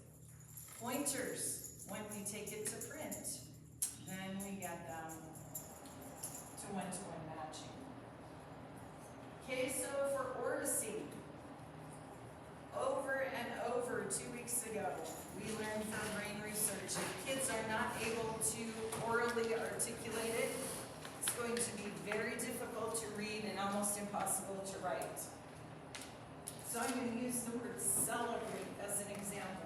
Pointers, when we take it to print, then we get them to one-to-one matching. Okay, so for oracy, over and over 2 weeks ago, we learned from brain research, if kids are not able to orally articulate it, it's going to be very difficult to read and almost impossible to write. So I'm going to use the word celebrate as an example.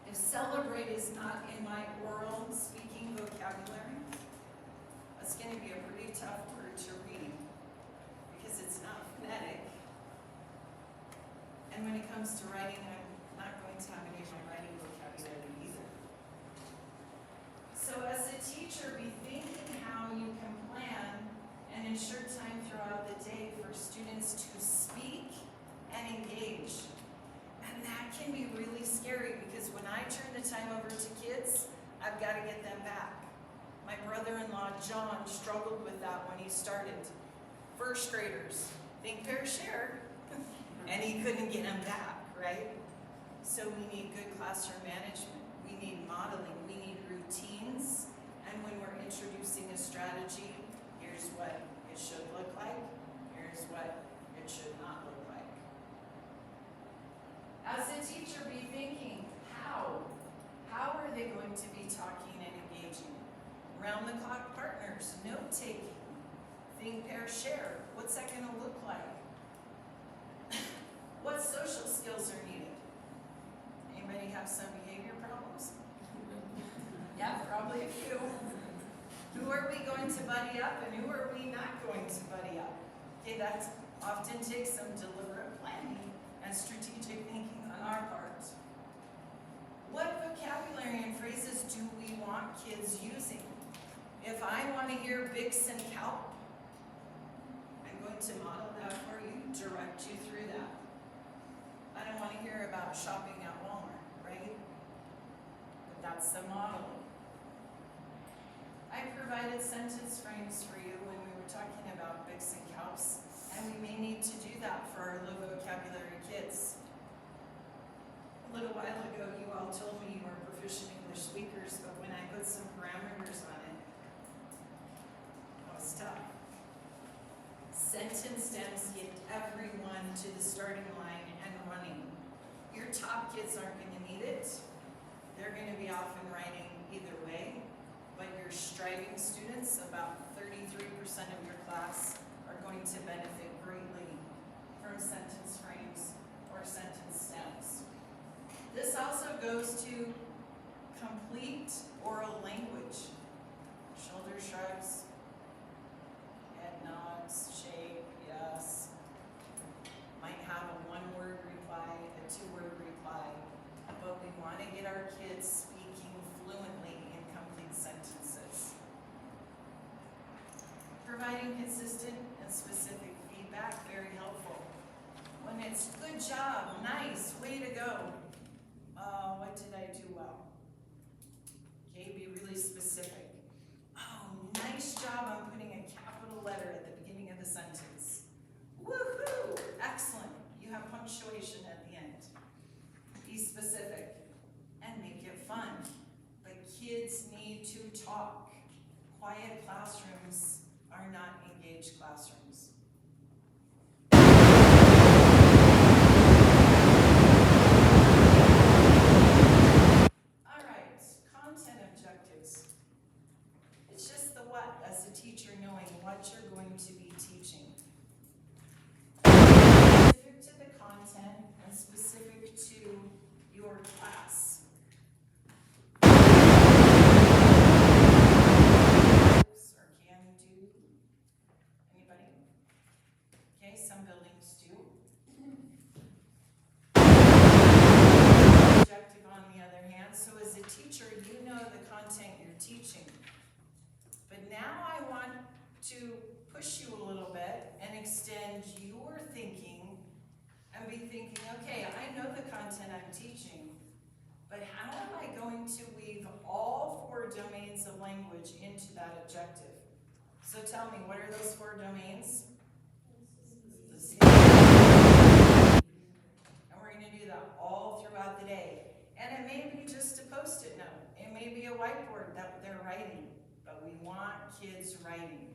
If celebrate is not in my oral speaking vocabulary, that's going to be a pretty tough word to read because it's not phonetic. And when it comes to writing, I'm not going to have any of my writing vocabulary either. So as a teacher, be thinking how you can plan and ensure time throughout the day for students to speak and engage. And that can be really scary because when I turn the time over to kids, I've got to get them back. My brother-in-law, John, struggled with that when he started. First graders, think, pair, share. And he couldn't get them back, right? So we need good classroom management. We need modeling. We need routines. And when we're introducing a strategy, here's what it should look like. Here's what it should not look like. As a teacher, be thinking, how? How are they going to be talking and engaging? Round-the-clock partners, note-taking, think, pair, share. What's that going to look like? What social skills are needed? Anybody have some behavior problems? Yeah, probably a few. Who are we going to buddy up and who are we not going to buddy up? Okay, that often takes some deliberate planning and strategic thinking on our part. What vocabulary and phrases do we want kids using? If I want to hear Bix and Kelp, I'm going to model that for you, direct you through that. I don't want to hear about shopping at Walmart, right? But that's the model. I provided sentence frames for you when we were talking about Bix and Kelps, and we may need to do that for our low vocabulary kids. A little while ago, you all told me you were proficient English speakers, but when I put some parameters on it, that was tough. Sentence stems get everyone to the starting line and running. Your top kids aren't going to need it. They're going to be off and writing either way, but your striving students, about 33% of your class, are going to benefit greatly from sentence frames or sentence stems. This also goes to complete oral language. Shoulder shrugs, head nods, shake, yes. Might have a one-word reply, a two-word reply, but we want to get our kids speaking fluently in complete sentences. Providing consistent and specific feedback, very helpful. When it's good job, nice, way to go. What did I do well? Okay, be really specific. Oh, nice job on putting a capital letter at the beginning of the sentence. Woohoo! Excellent. You have punctuation at the end. Be specific and make it fun. But kids need to talk. Quiet classrooms are not engaged classrooms. All right, content objectives. It's just the what as a teacher, knowing what you're going to be teaching. Specific to the content and specific to your class. Or can do. Anybody? Okay, some buildings do. Objective on the other hand, so as a teacher, you know the content you're teaching. But now I want to push you a little bit and extend your thinking and be thinking, okay, I know the content I'm teaching, but how am I going to weave all 4 domains of language into that objective? So tell me, what are those 4 domains? And we're going to do that all throughout the day. And it may be just a post-it note. It may be a whiteboard that they're writing, but we want kids writing.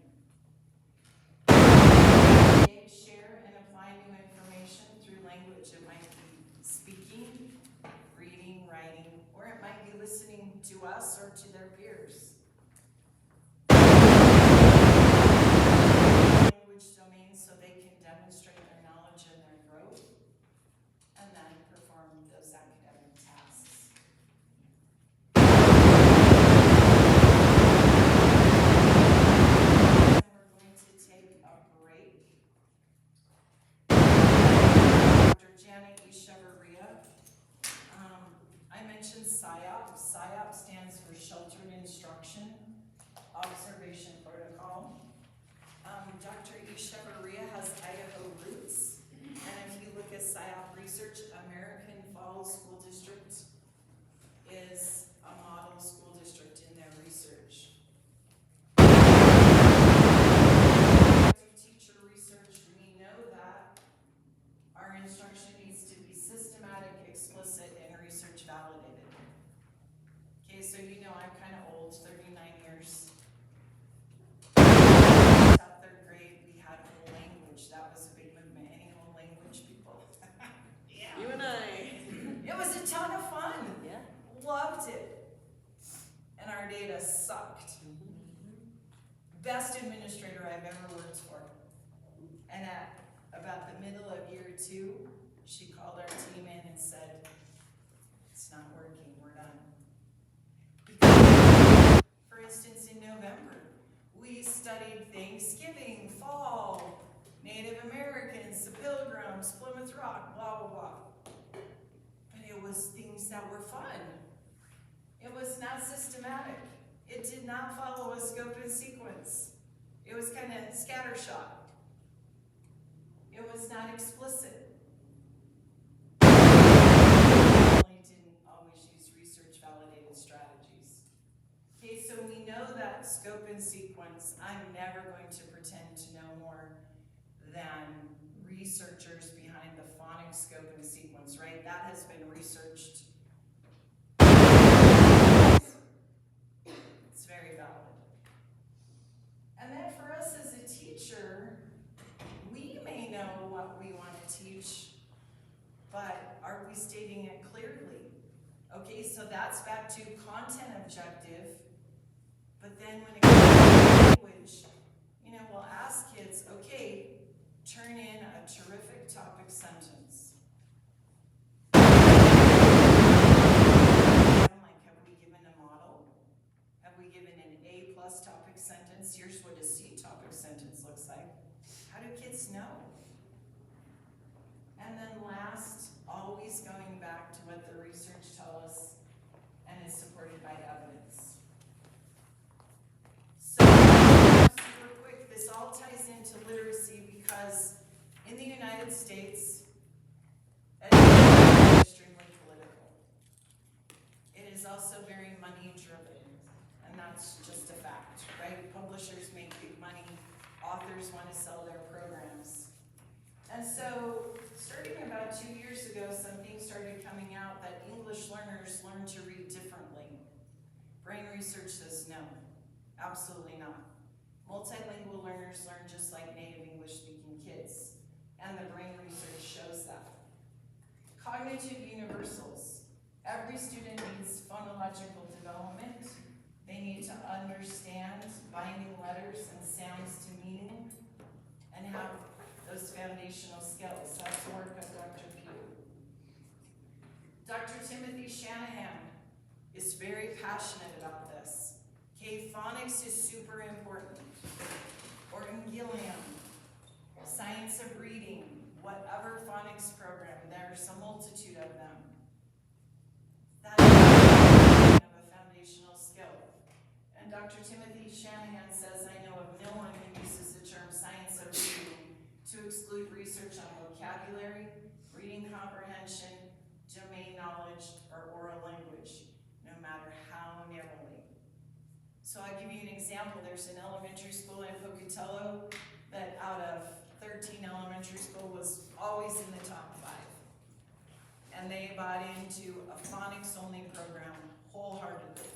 Share and apply new information through language. It might be speaking, reading, writing, or it might be listening to us or to their peers. Language domains so they can demonstrate their knowledge and their growth, and then perform those academic tasks. And we're going to take a break. Dr. Janet Echevarria. I mentioned SIOP. SIOP stands for Sheltered Instruction Observation Protocol. Dr. Echevarria has Idaho roots, and if you look at SIOP research, American Falls School District is a model school district in their research. Teacher research, we know that our instruction needs to be systematic, explicit, and research validated. Okay, so you know I'm kind of old, 39 years. At 3rd grade, we had whole language. That was a big movement. Any whole language people? Yeah. You and I. It was a ton of fun. Yeah. Loved it. And our data sucked. Best administrator I've ever worked for. And at about the middle of year 2, she called our team in and said, it's not working, we're done. Because, for instance, in November, we studied Thanksgiving, fall, Native Americans, the Pilgrims, Plymouth Rock, blah, blah, blah. But it was things that were fun. It was not systematic. It did not follow a scope and sequence. It was kind of scattershot. It was not explicit. We didn't always use research-validated strategies. Okay, so we know that scope and sequence. I'm never going to pretend to know more than researchers behind the phonics scope and sequence, right? That has been researched. It's very valid. And then for us as a teacher, we may know what we want to teach, but are we stating it clearly? Okay, so that's back to content objective, but then when it comes to language, you know, we'll ask kids, okay, turn in a terrific topic sentence. I'm like, have we given plus topic sentence. Here's what a C topic sentence looks like. How do kids know? And then last, always going back to what the research tells us and is supported by evidence. So, super quick, this all ties into literacy because in the United States, education is extremely political. It is also very money driven, and that's just a fact, right? Publishers make big money, authors want to sell their programs. And so, starting about 2 years ago, some things started coming out that English learners learn to read differently. Brain research says no, absolutely not. Multilingual learners learn just like native English-speaking kids, and the brain research shows that. Cognitive universals. Every student needs phonological development. They need to understand binding letters and sounds to meaning, and have those foundational skills. That's the work of Dr. Pugh. Dr. Timothy Shanahan is very passionate about this. Okay, phonics is super important. Orton Gilliam, Science of Reading, whatever phonics program, there's a multitude of them. That is a foundational skill. And Dr. Timothy Shanahan says, I know of no one who uses the term science of reading to exclude research on vocabulary, reading comprehension, domain knowledge, or oral language, no matter how narrowly. So I'll give you an example. There's an elementary school in Pocatello that out of 13 elementary school was always in the top 5. And they bought into a phonics-only program wholeheartedly.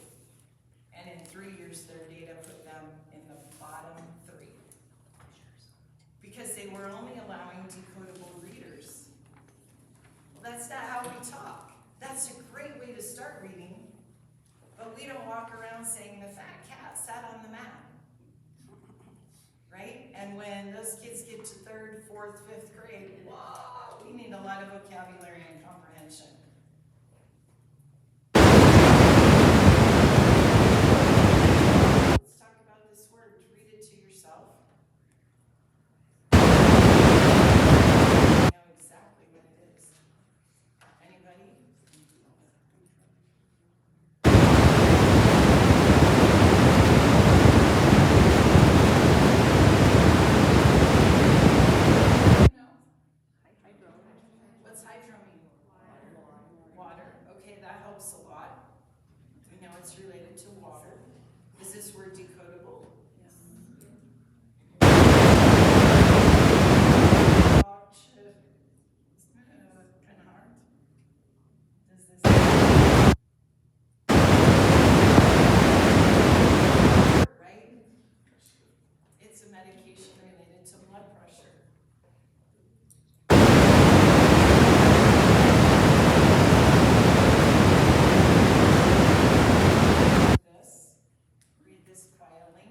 And in 3 years, their data put them in the bottom 3. Because they were only allowing decodable readers. Well, that's not how we talk. That's a great way to start reading, but we don't walk around saying the fat cat sat on the mat. Right? And when those kids get to 3rd, 4th, 5th grade, whoa, we need a lot of vocabulary and comprehension. Let's talk about this word. Read it to yourself. Know exactly what it is. Anybody? What's hydro mean? Water. Okay, that helps a lot. We know it's related to water. Is this word decodable? Yes. Kind of hard. Does this? Right? It's a medication related to blood pressure. This. Read this quietly.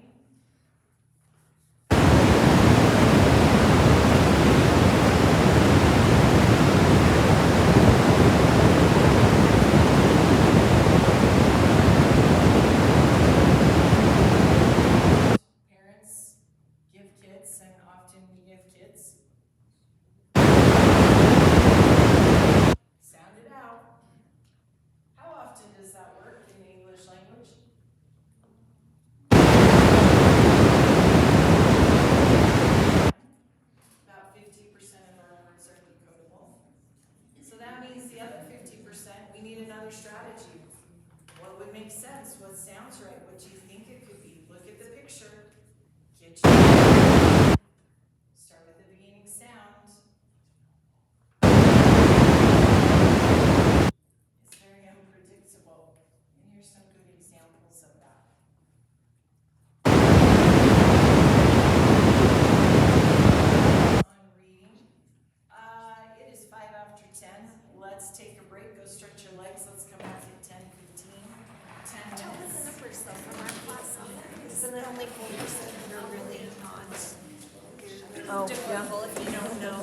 Parents give kids, and often we give kids. Sound it out. How often does that work in the English language? About 50% of our words are decodable. So that means the other 50%, we need another strategy. What would make sense? What sounds right? What do you think it could be? Look at the picture. Get your start with the beginning sound. It's very unpredictable. And here's some good examples of that. On reading. It is 5 after 10. Let's take a break. Go stretch your legs. Let's come back at 10:15. 10 Tell us the minutes. numbers though from our class. Isn't it only 4% that are really not? Oh, yeah. Well, if you don't know.